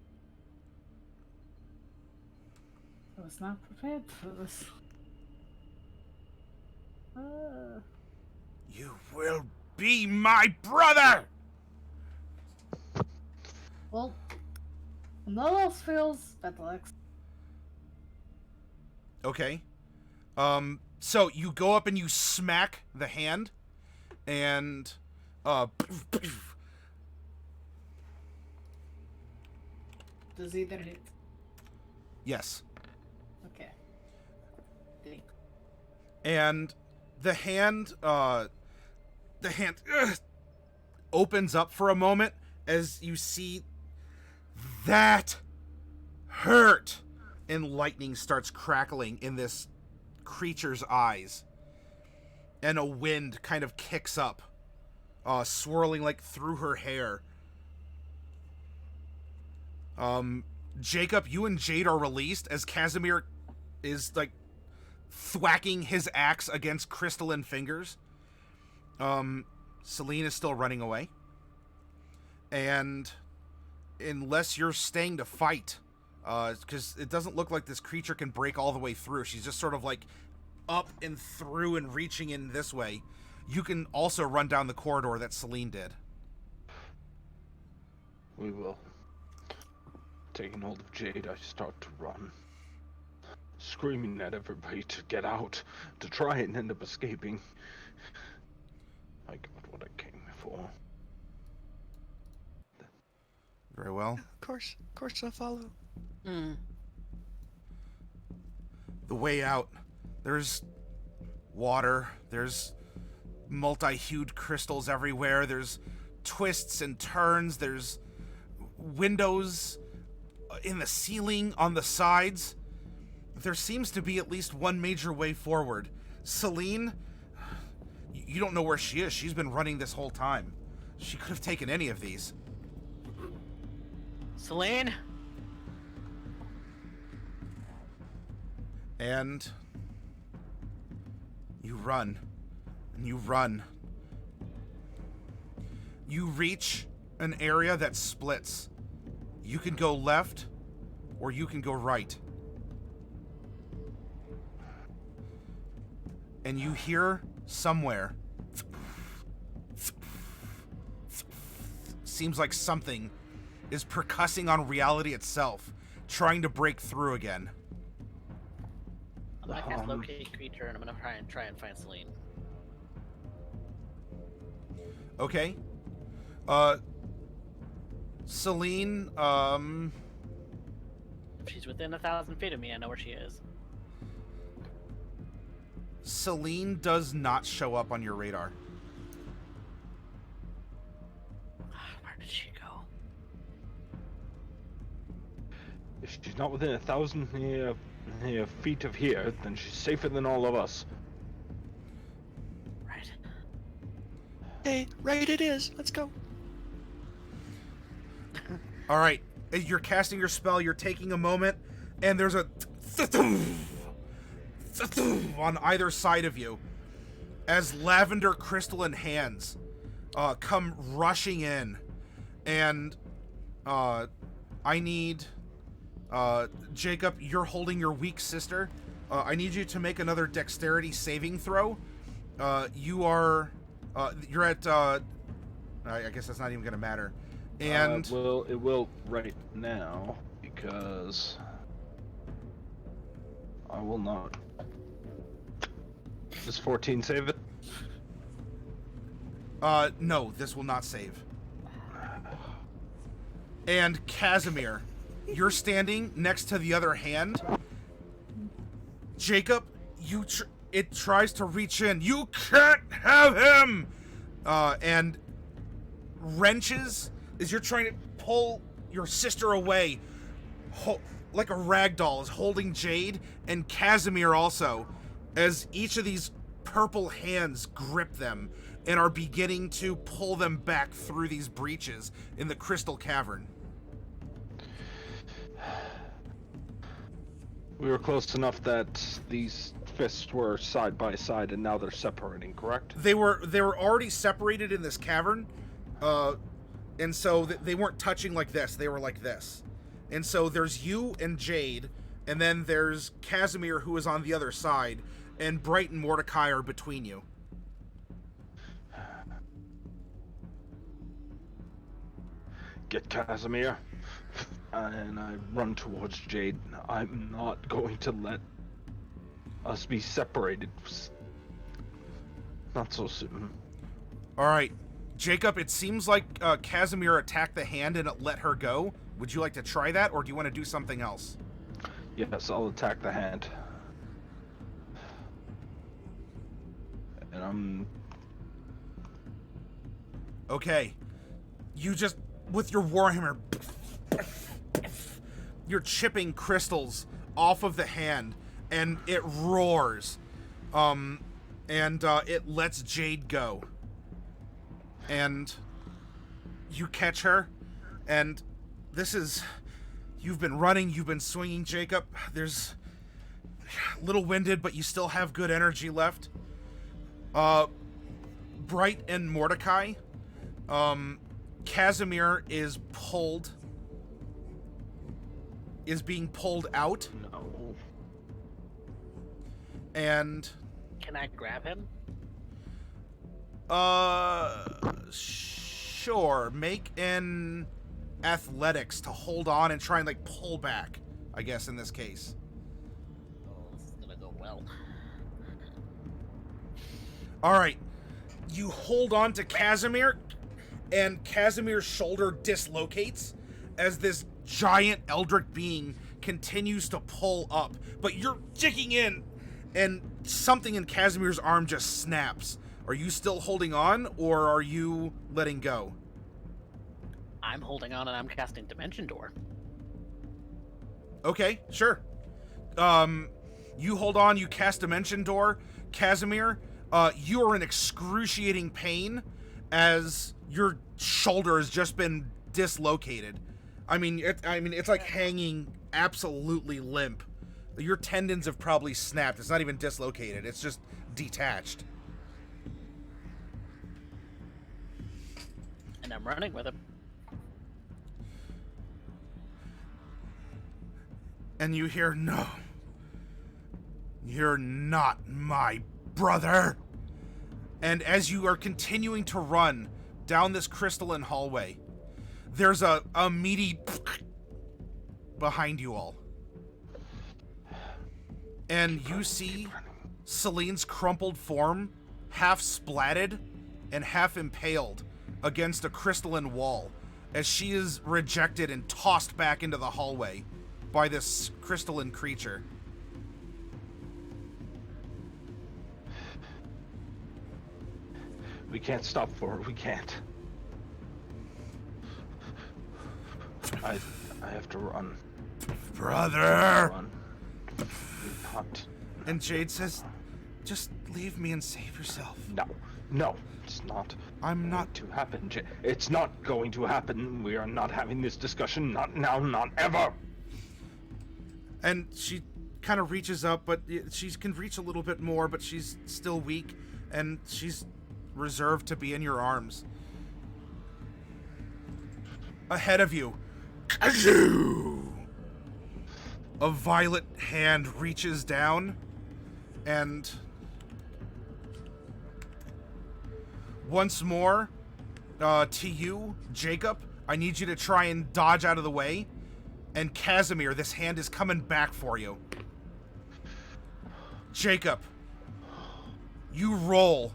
I was not prepared for this. You will be my brother! Well, no else feels better. Okay. So you go up and you smack the hand, and Does either hit? yes. Okay. And the hand opens up for a moment as you see that hurt, and lightning starts crackling in this creature's eyes, and a wind kind of kicks up, swirling like through her hair. Jacob, you and Jade are released as Casimir is like thwacking his axe against crystalline fingers. Celine is still running away, and unless you're staying to fight, because it doesn't look like this creature can break all the way through. She's just sort of like up and through and reaching in this way. You can also run down the corridor that Celine did. We will. Taking hold of Jade, I start to run, screaming at everybody to get out, to try and end up escaping. I got what I came for. Very well. Of course I'll follow. The way out, there's water, there's multi-hued crystals everywhere, there's twists and turns, there's windows in the ceiling, on the sides. There seems to be at least one major way forward. Celine, you don't know where she is. She's been running this whole time. She could have taken any of these. Celine? And you run, and you run. You reach an area that splits. You can go left, or you can go right. And you hear somewhere, seems like something is percussing on reality itself, trying to break through again. I'm gonna cast locate creature, and I'm gonna try and find Celine. Okay. Celine, If she's within 1,000 feet of me, I know where she is. Celine does not show up on your radar. Where did she go? If she's not within 1,000 feet of here, then she's safer than all of us. Right. Hey, right it is. Let's go. All right, you're casting your spell, you're taking a moment, and there's a on either side of you as lavender crystalline hands come rushing in, and I need Jacob, you're holding your weak sister. I need you to make another dexterity saving throw. You're at I guess that's not even gonna matter. And well, it will right now, because I will not. Does 14 save it? No, this will not save. And Casimir, you're standing next to the other hand. Jacob, it tries to reach in. You can't have him! And wrenches as you're trying to pull your sister away. Like a rag doll is holding Jade and Casimir also, as each of these purple hands grip them and are beginning to pull them back through these breaches in the crystal cavern. We were close enough that these fists were side by side, and now they're separating, correct? They were already separated in this cavern, and so they weren't touching like this. They were like this. And so there's you and Jade, and then there's Casimir, who is on the other side, and Bright and Mordecai are between you. Get Casimir. And I run towards Jade. I'm not going to let us be separated. Not so soon. All right. Jacob, it seems like Casimir attacked the hand and it let her go. Would you like to try that, or do you want to do something else? Yes, I'll attack the hand. And I'm... Okay. You just, with your warhammer, you're chipping crystals off of the hand, and it roars. It lets Jade go. And you catch her, and this is... You've been running, you've been swinging, Jacob. There's a little winded, but you still have good energy left. Bright and Mordecai, Casimir is being pulled out. No. And... Can I grab him? Sure. Make an athletics to hold on and try and, like, pull back, I guess, in this case. Oh, this is gonna go well. Alright. You hold on to Casimir, and Casimir's shoulder dislocates as this giant eldritch being continues to pull up. But you're jigging in, and something in Casimir's arm just snaps. Are you still holding on, or are you letting go? I'm holding on and I'm casting Dimension Door. Okay, sure. You hold on, you cast Dimension Door. Casimir, you are in excruciating pain as your shoulder has just been dislocated. I mean, it's like hanging absolutely limp. Your tendons have probably snapped. It's not even dislocated. It's just detached. And I'm running with him. And you hear, no. You're not my brother. And as you are continuing to run down this crystalline hallway, there's a meaty behind you all. And you see Celine's crumpled form, half splatted and half impaled against a crystalline wall, as she is rejected and tossed back into the hallway by this crystalline creature. We can't stop for it. We can't. I have to run. Brother! Run. Not. And Jade says, just leave me and save yourself. No, it's not. I'm not to happen. It's not going to happen. We are not having this discussion. Not now, not ever. And she kind of reaches up, but she can reach a little bit more, but she's still weak, and she's reserved to be in your arms. Ahead of you, a violet hand reaches down, and once more, to you, Jacob, I need you to try and dodge out of the way. And Casimir, this hand is coming back for you. Jacob, you roll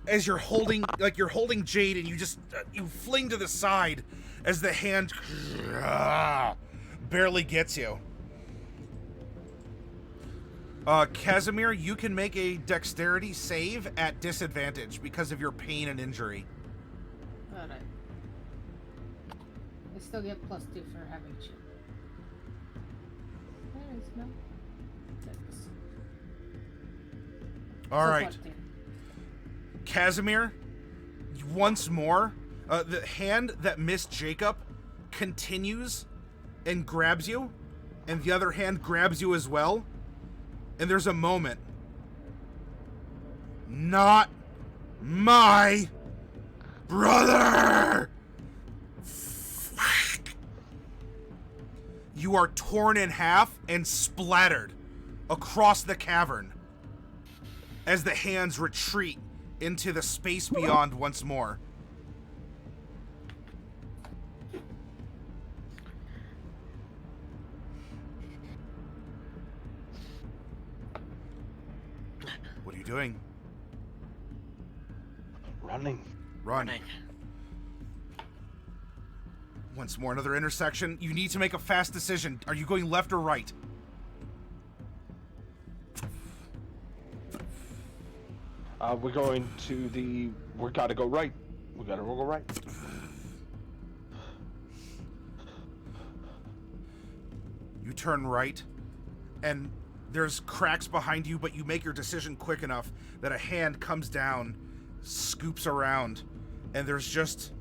as you're holding Jade, and you just you fling to the side as the hand barely gets you. Casimir, you can make a dexterity save at disadvantage because of your pain and injury. Alright. I still get +2 for having chip. There is no. Dex. All So right, 14. Casimir, once more, the hand that missed Jacob continues and grabs you, and the other hand grabs you as well. And there's a moment. Not my brother! You are torn in half and splattered across the cavern as the hands retreat into the space beyond once more. What are you doing? Running. Run. Once more, another intersection. You need to make a fast decision. Are you going left or right? We're going to the... We gotta go right. We gotta go right. You turn right, and there's cracks behind you, but you make your decision quick enough that a hand comes down, scoops around, and there's just...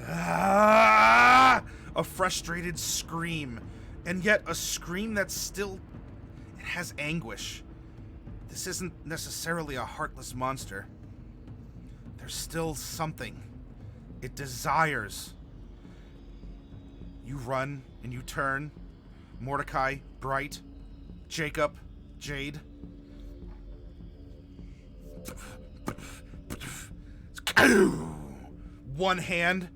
a frustrated scream, and yet a scream that's still... It has anguish. This isn't necessarily a heartless monster. There's still something. It desires. You run and you turn. Mordecai, Bright, Jacob, Jade. One hand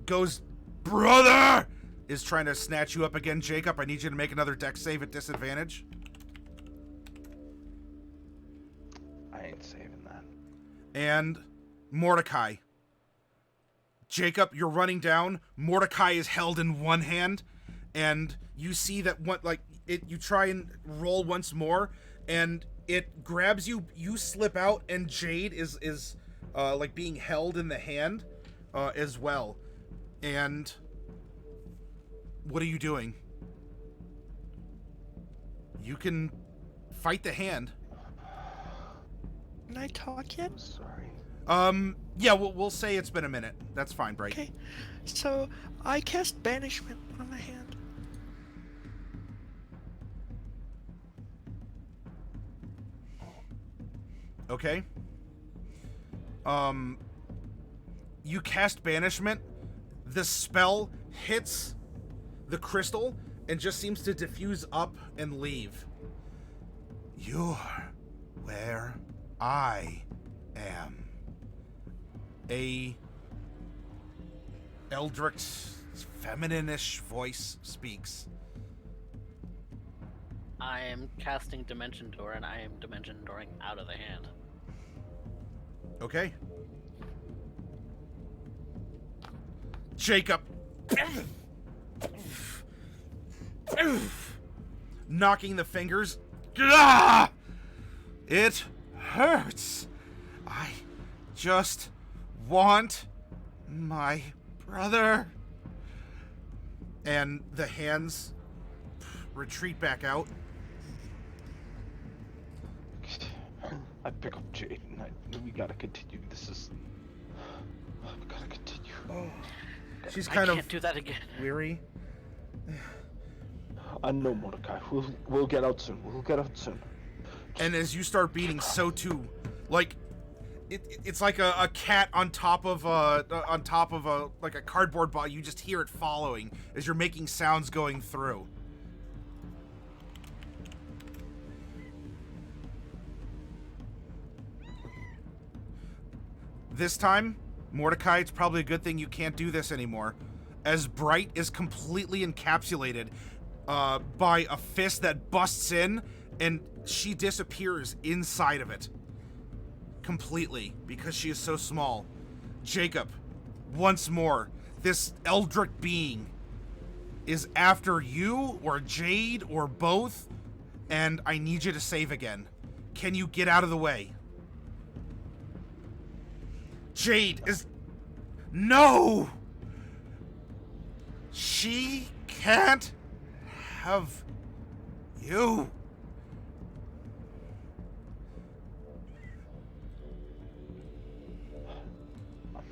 goes, brother, is trying to snatch you up again. Jacob, I need you to make another dex save at disadvantage. I ain't saving that. And Mordecai. Jacob, you're running down. Mordecai is held in one hand, and you see that you try and roll once more, and it grabs you. You slip out, and Jade is like being held in the hand as well. And what are you doing? You can fight the hand. Can I talk yet? I'm sorry. Yeah, we'll say it's been a minute. That's fine, Bright. Okay, so I cast banishment on the hand. Okay. You cast banishment. The spell hits the crystal and just seems to diffuse up and leave. You're where I am. A eldritch, feminine-ish voice speaks. I am casting Dimension Door, and I am Dimension Dooring out of the hand. Okay. Jacob. Knocking the fingers. Ah! It hurts. I just want my brother. And the hands retreat back out. I pick up Jade and we gotta continue. We gotta continue. Oh. She's I kind can't of do that again. weary. I know, Mordecai. We'll get out soon. We'll get out soon. And as you start beating, so too, like it's like a cat on top of a like a cardboard box. You just hear it following as you're making sounds going through. This time, Mordecai, it's probably a good thing you can't do this anymore, as Bright is completely encapsulated by a fist that busts in, and she disappears inside of it. completely because she is so small. Jacob, once more, this eldritch being is after you or Jade or both, and I need you to save again. Can you get out of the way? Jade is... No! She can't have you.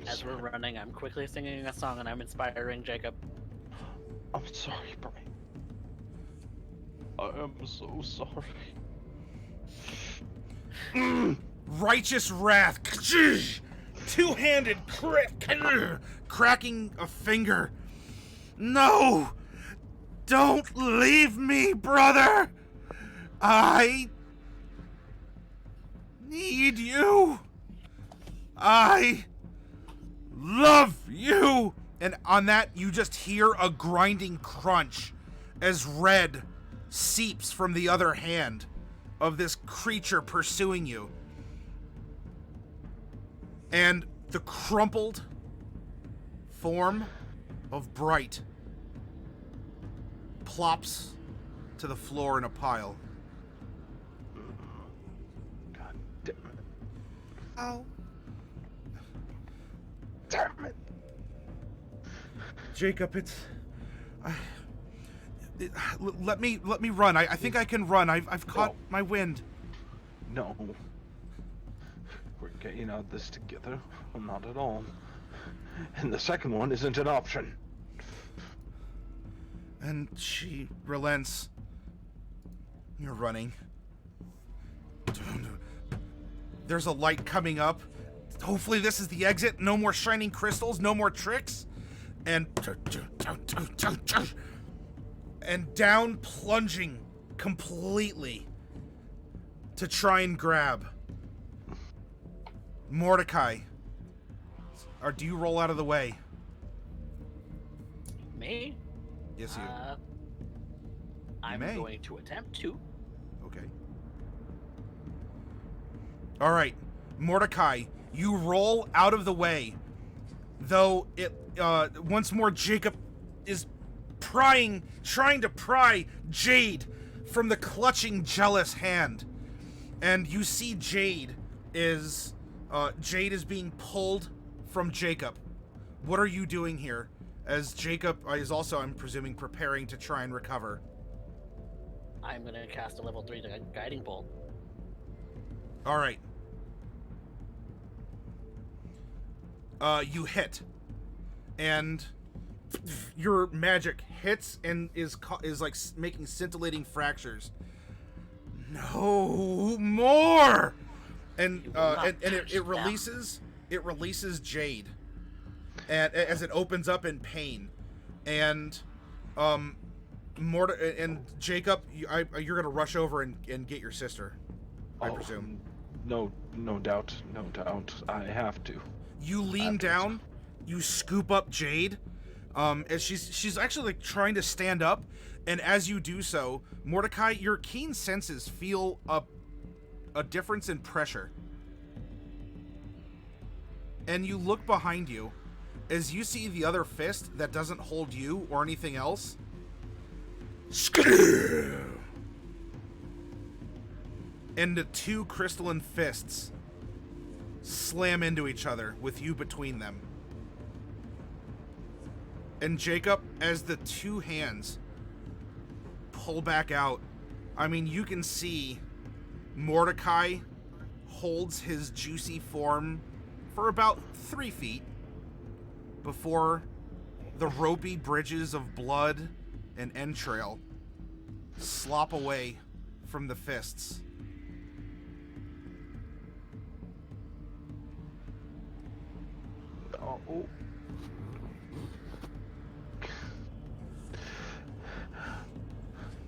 As we're running, I'm quickly singing a song and I'm inspiring Jacob. I'm sorry, Brian. I am so sorry. Righteous wrath. Two-handed cracking a finger. No! Don't leave me, brother! I need you. I love you. And on that, you just hear a grinding crunch as red seeps from the other hand of this creature pursuing you. And the crumpled form of Bright plops to the floor in a pile. God damn it. Ow. Damn it. Jacob, let me run. I think I can run. I've caught my wind. No. We're getting out of this together. Well, not at all. And the second one isn't an option. And she relents. You're running. There's a light coming up. Hopefully this is the exit. No more shining crystals, no more tricks. And down plunging completely to try and grab Mordecai. Or do you roll out of the way? Me? Yes, you. I'm may. going to attempt to. Okay. All right, Mordecai, you roll out of the way. Though it once more, Jacob is trying to pry Jade from the clutching, jealous hand, and you see Jade is being pulled from Jacob. What are you doing here? As Jacob is also, I'm presuming, preparing to try and recover. I'm gonna cast a level 3 guiding bolt. All right. You hit, and your magic hits and is like making scintillating fractures. No more, and it releases Jade, and as it opens up in pain, and Jacob, you're gonna rush over and get your sister, I presume. No doubt. I have to. You lean down, you scoop up Jade, as she's actually like trying to stand up, and as you do so, Mordecai, your keen senses feel a difference in pressure. And you look behind you, as you see the other fist that doesn't hold you or anything else. And the two crystalline fists slam into each other with you between them. And Jacob, as the two hands pull back out, I mean, you can see Mordecai holds his juicy form for about 3 feet before the ropey bridges of blood and entrail slop away from the fists. Oh.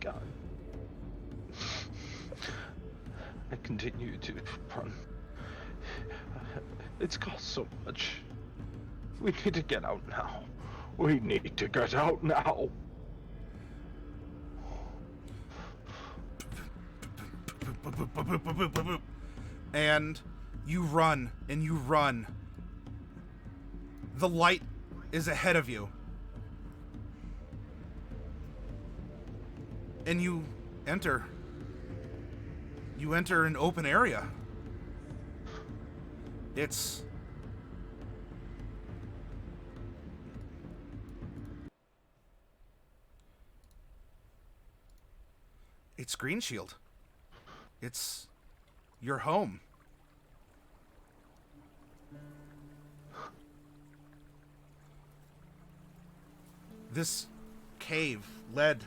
God. I continue to run. It's cost so much. We need to get out now. We need to get out now. And You run and you run. The light is ahead of you. And you enter. You enter an open area. It's Green Shield. It's your home. This cave led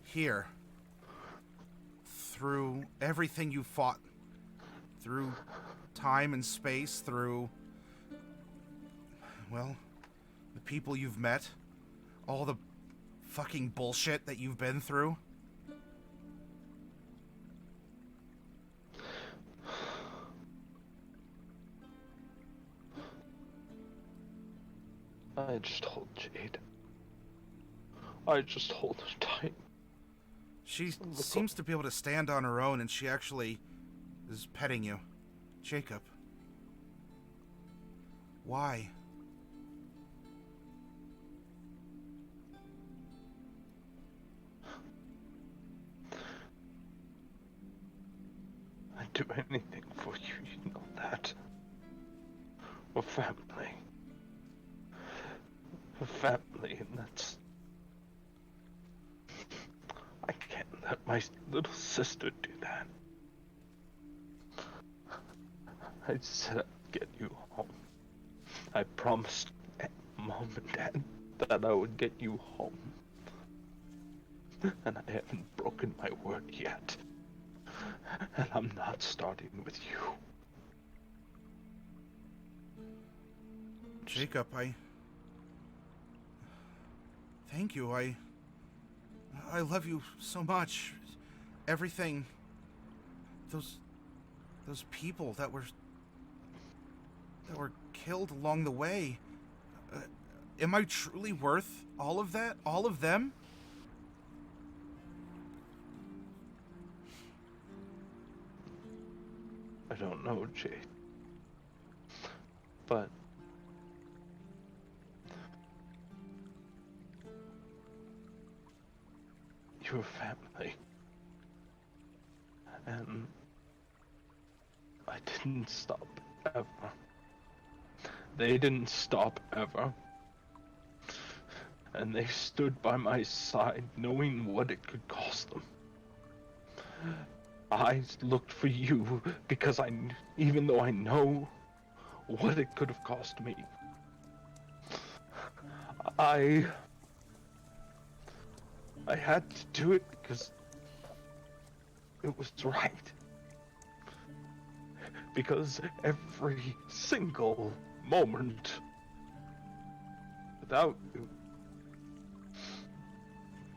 here through everything you fought, through time and space, through, well, the people you've met, all the fucking bullshit that you've been through. I just hold Jade. I just hold her tight. She seems to be able to stand on her own, and she actually is petting you. Jacob. Why? I'd do anything for you, you know that. We're family. We're family, and that's... I can't let my little sister do that. I said I'd get you home. I promised Mom and Dad that I would get you home. And I haven't broken my word yet. And I'm not starting with you. Jacob, thank you. I love you so much. Everything. Those people that were killed along the way. Am I truly worth all of that? All of them? I don't know, Jade. But... you're family. And... I didn't stop ever. They didn't stop ever. And they stood by my side knowing what it could cost them. I looked for you because even though I know what it could have cost me, I had to do it because it was right. Because every single moment without you,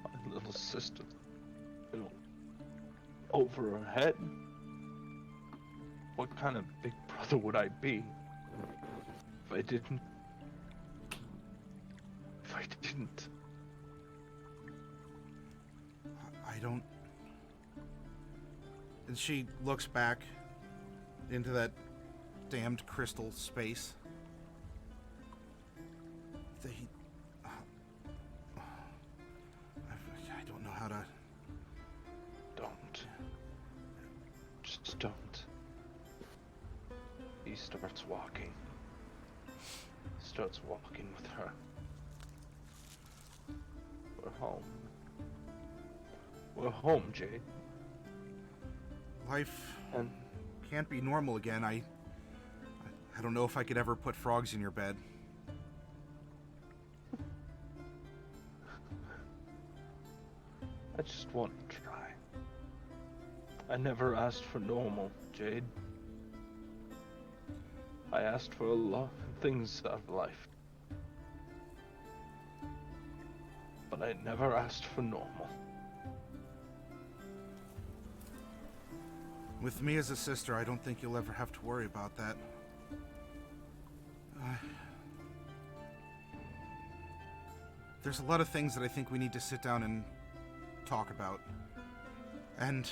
my little sister, over her head. What kind of big brother would I be if I didn't? I don't... And she looks back into that damned crystal space. I don't know how to... Don't. Just don't. He starts walking. Starts walking with her. We're home. We're home, Jade. Life And can't be normal again. I don't know if I could ever put frogs in your bed. I just want to try. I never asked for normal, Jade. I asked for a lot of things out of life. But I never asked for normal. With me as a sister, I don't think you'll ever have to worry about that. There's a lot of things that I think we need to sit down and talk about. And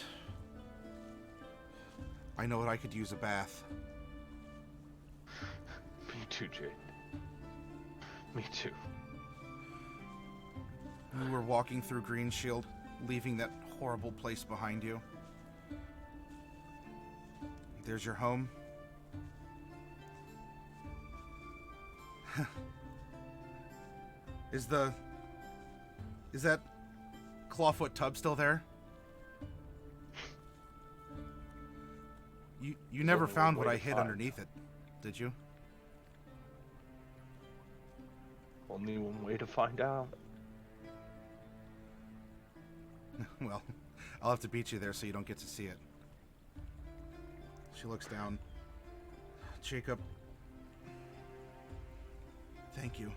I know I could use a bath. Me too, Jade. Me too. You were walking through Green Shield, leaving that horrible place behind you. There's your home. Is that clawfoot tub still there? You never only found one what way I to hid find. underneath it, did you? Only one way to find out. Well, I'll have to beat you there so you don't get to see it. She looks down. Jacob, thank you.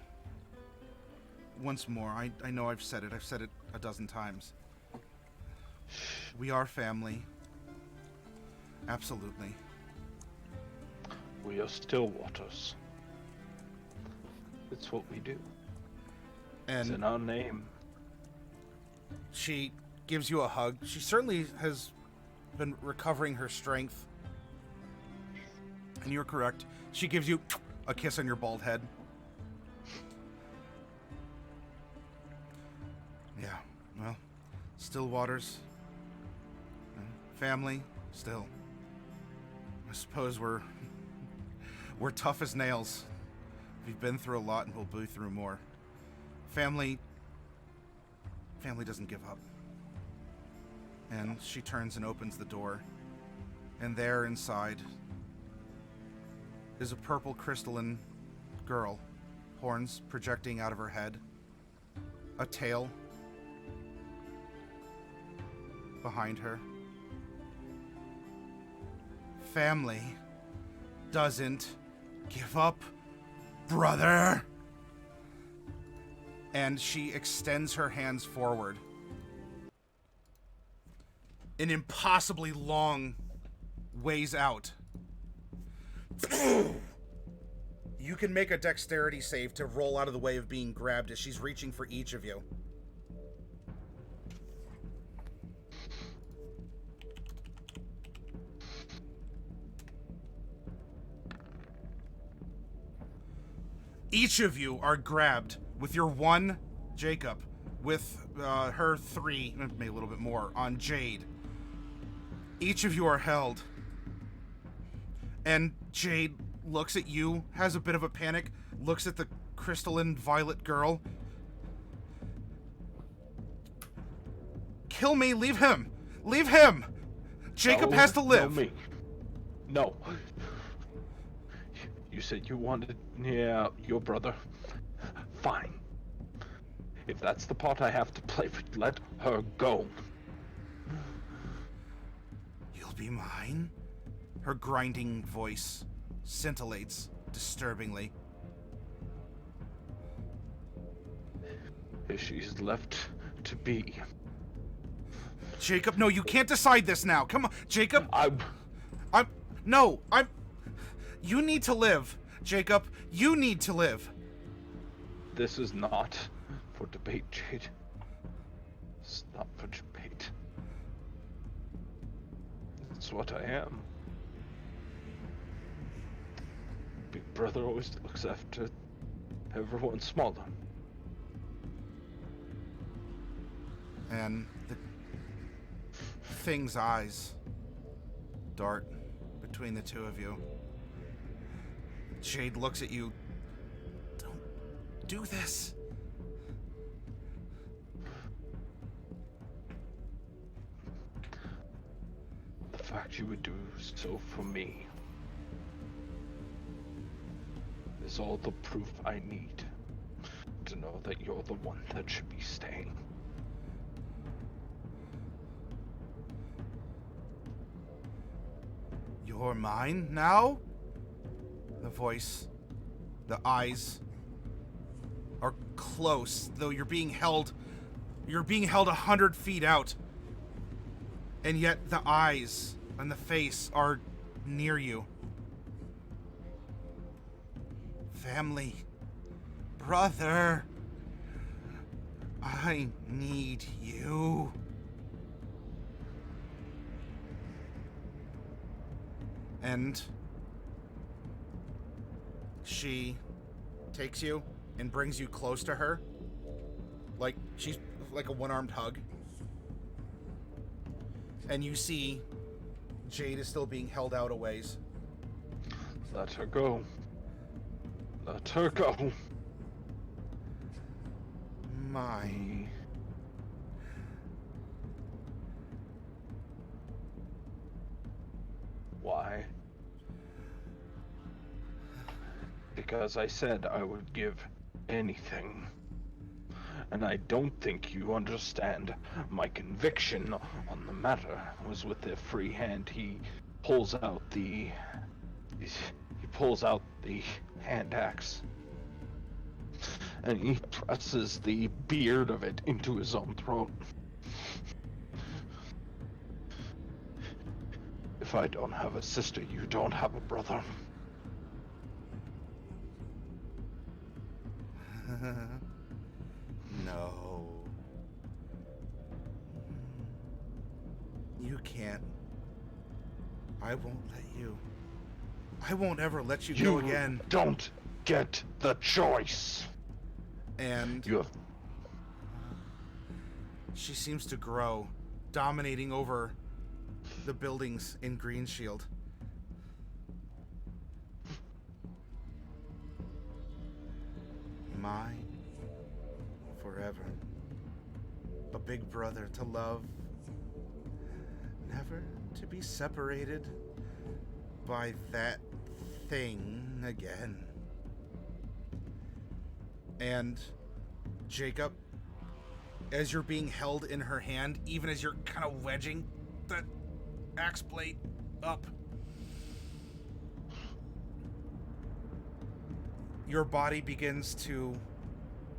Once more, I know I've said it a dozen times. We are family. Absolutely. We are still waters. It's what we do. It's in And our name. she gives you a hug. She certainly has been recovering her strength. And you're correct. She gives you a kiss on your bald head. Yeah, well, still waters. Family, still. I suppose we're tough as nails. We've been through a lot and we'll be through more. Family doesn't give up. And she turns and opens the door. And there inside is a purple crystalline girl, horns projecting out of her head, a tail behind her. Family doesn't give up, brother. And she extends her hands forward. An impossibly long ways out. You can make a dexterity save to roll out of the way of being grabbed as she's reaching for each of you. Each of you are grabbed with your one, Jacob, with her three, maybe a little bit more, on Jade. Each of you are held. And Jade looks at you, has a bit of a panic, looks at the crystalline violet girl. Kill me, leave him! Leave him! Jacob has to live! No, me. No. You said you wanted, your brother. Fine. If that's the part I have to play, let her go. You'll be mine? Her grinding voice scintillates disturbingly. If she's left to be. Jacob, no, you can't decide this now. Come on, Jacob. You need to live. Jacob, you need to live. This is not for debate, Jade. It's not for debate. It's what I am. Big brother always looks after everyone smaller. And the thing's eyes dart between the two of you. Jade looks at you. Don't do this. The fact you would do so for me is all the proof I need to know that you're the one that should be staying. You're mine now? The voice, the eyes are close, though you're being held 100 feet out. And yet the eyes and the face are near you. Family, brother, I need you. And she takes you and brings you close to her. Like she's like a one-armed hug. And you see Jade is still being held out a ways. Let her go. Let her go. My. Why? Because I said I would give anything. And I don't think you understand. My conviction on the matter was with the free hand. He pulls out the hand axe. And he presses the beard of it into his own throat. If I don't have a sister, you don't have a brother. No. You can't. I won't let you. I won't ever let you go again. You don't get the choice. And You have... she seems to grow, dominating over the buildings in Greenshield. Mine forever. A big brother to love, never to be separated by that thing again. And Jacob, as you're being held in her hand, even as you're kind of wedging that axe blade up, your body begins to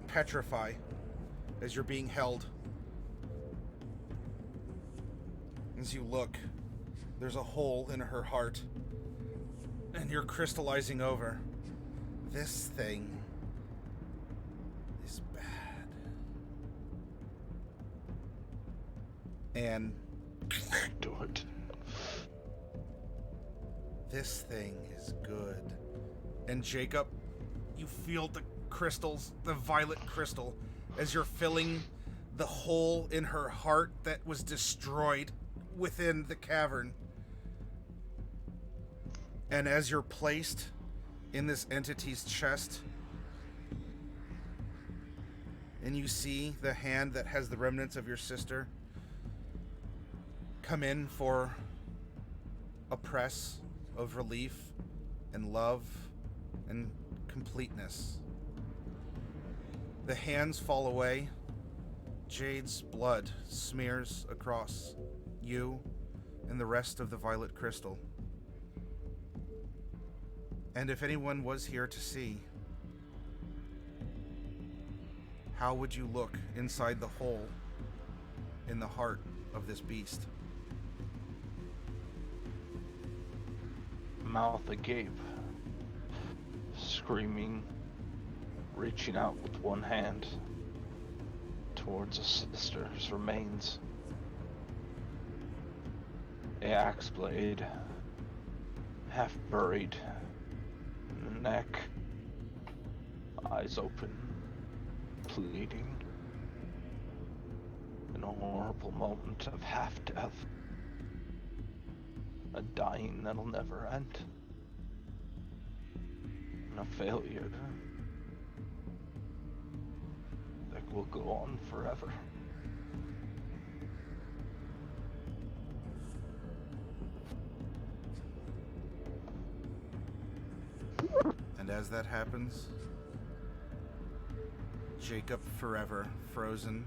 petrify as you're being held. As you look, there's a hole in her heart, and you're crystallizing over. This thing is bad. And do it. This thing is good. And Jacob, you feel the crystals, the violet crystal, as you're filling the hole in her heart that was destroyed within the cavern. And as you're placed in this entity's chest, and you see the hand that has the remnants of your sister come in for a press of relief and love and completeness. The hands fall away. Jade's blood smears across you and the rest of the violet crystal. And if anyone was here to see, how would you look inside the hole in the heart of this beast? Mouth agape, screaming, reaching out with one hand towards a sister's remains. The axe blade, half buried in the neck, eyes open, pleading, in a horrible moment of half-death. A dying that'll never end. And a failure that will go on forever. And as that happens, Jacob forever frozen,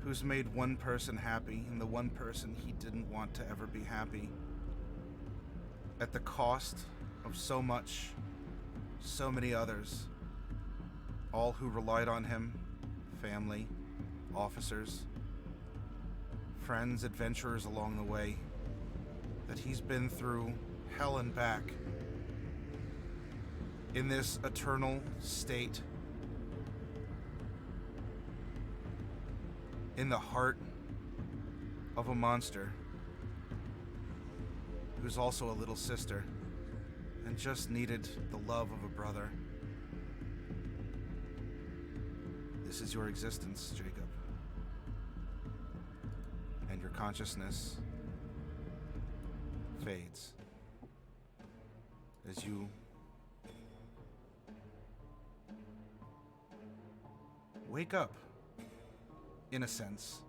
who's made one person happy, and the one person he didn't want to ever be happy, at the cost of so much, so many others, all who relied on him, family, officers, friends, adventurers along the way, that he's been through hell and back in this eternal state, in the heart of a monster who's also a little sister, and just needed the love of a brother. This is your existence, Jacob. And your consciousness fades as you wake up, in a sense.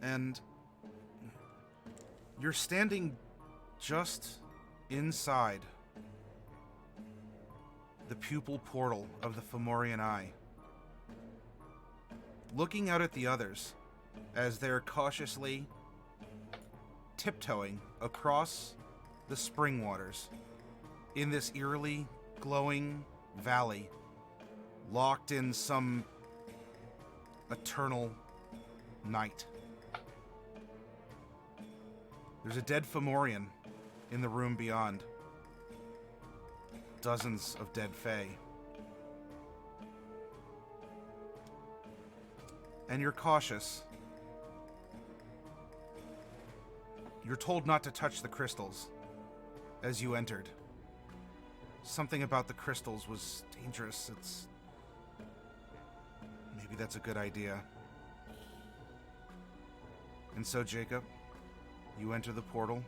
And you're standing just inside the pupil portal of the Fomorian eye, looking out at the others as they're cautiously tiptoeing across the spring waters in this eerily glowing valley, locked in some eternal night. There's a dead Fomorian in the room beyond. Dozens of dead Fae. And you're cautious. You're told not to touch the crystals as you entered. Something about the crystals was dangerous. Maybe that's a good idea. And so, Jacob, you enter the portal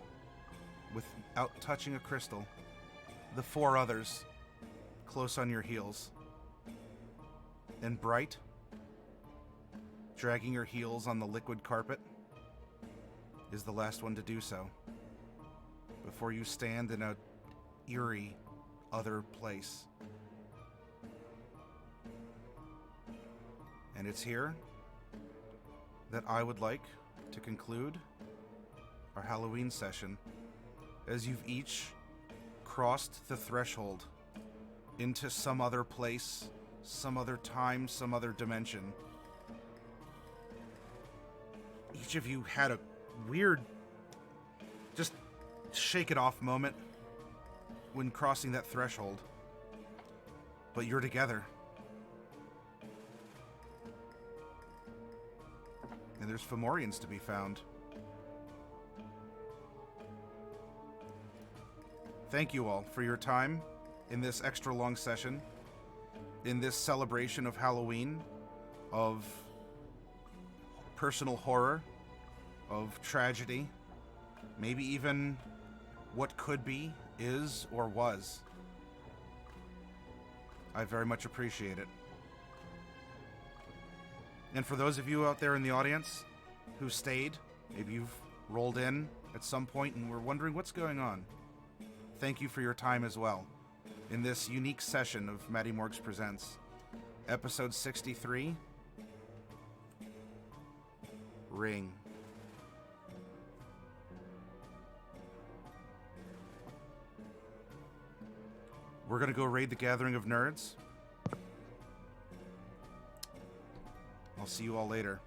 without touching a crystal. The four others close on your heels. And Bright, dragging your heels on the liquid carpet, is the last one to do so, before you stand in a eerie other place. And it's here that I would like to conclude our Halloween session, as you've each crossed the threshold into some other place, some other time, some other dimension. Each of you had a weird, just shake it off moment when crossing that threshold. But you're together. And there's Fomorians to be found. Thank you all for your time in this extra long session, in this celebration of Halloween, of personal horror, of tragedy, maybe even what could be, is, or was. I very much appreciate it. And for those of you out there in the audience who stayed, maybe you've rolled in at some point and were wondering what's going on, thank you for your time as well in this unique session of MattyMorgs Presents, episode 63, Wring. We're going to go raid the Gathering of Nerds. I'll see you all later.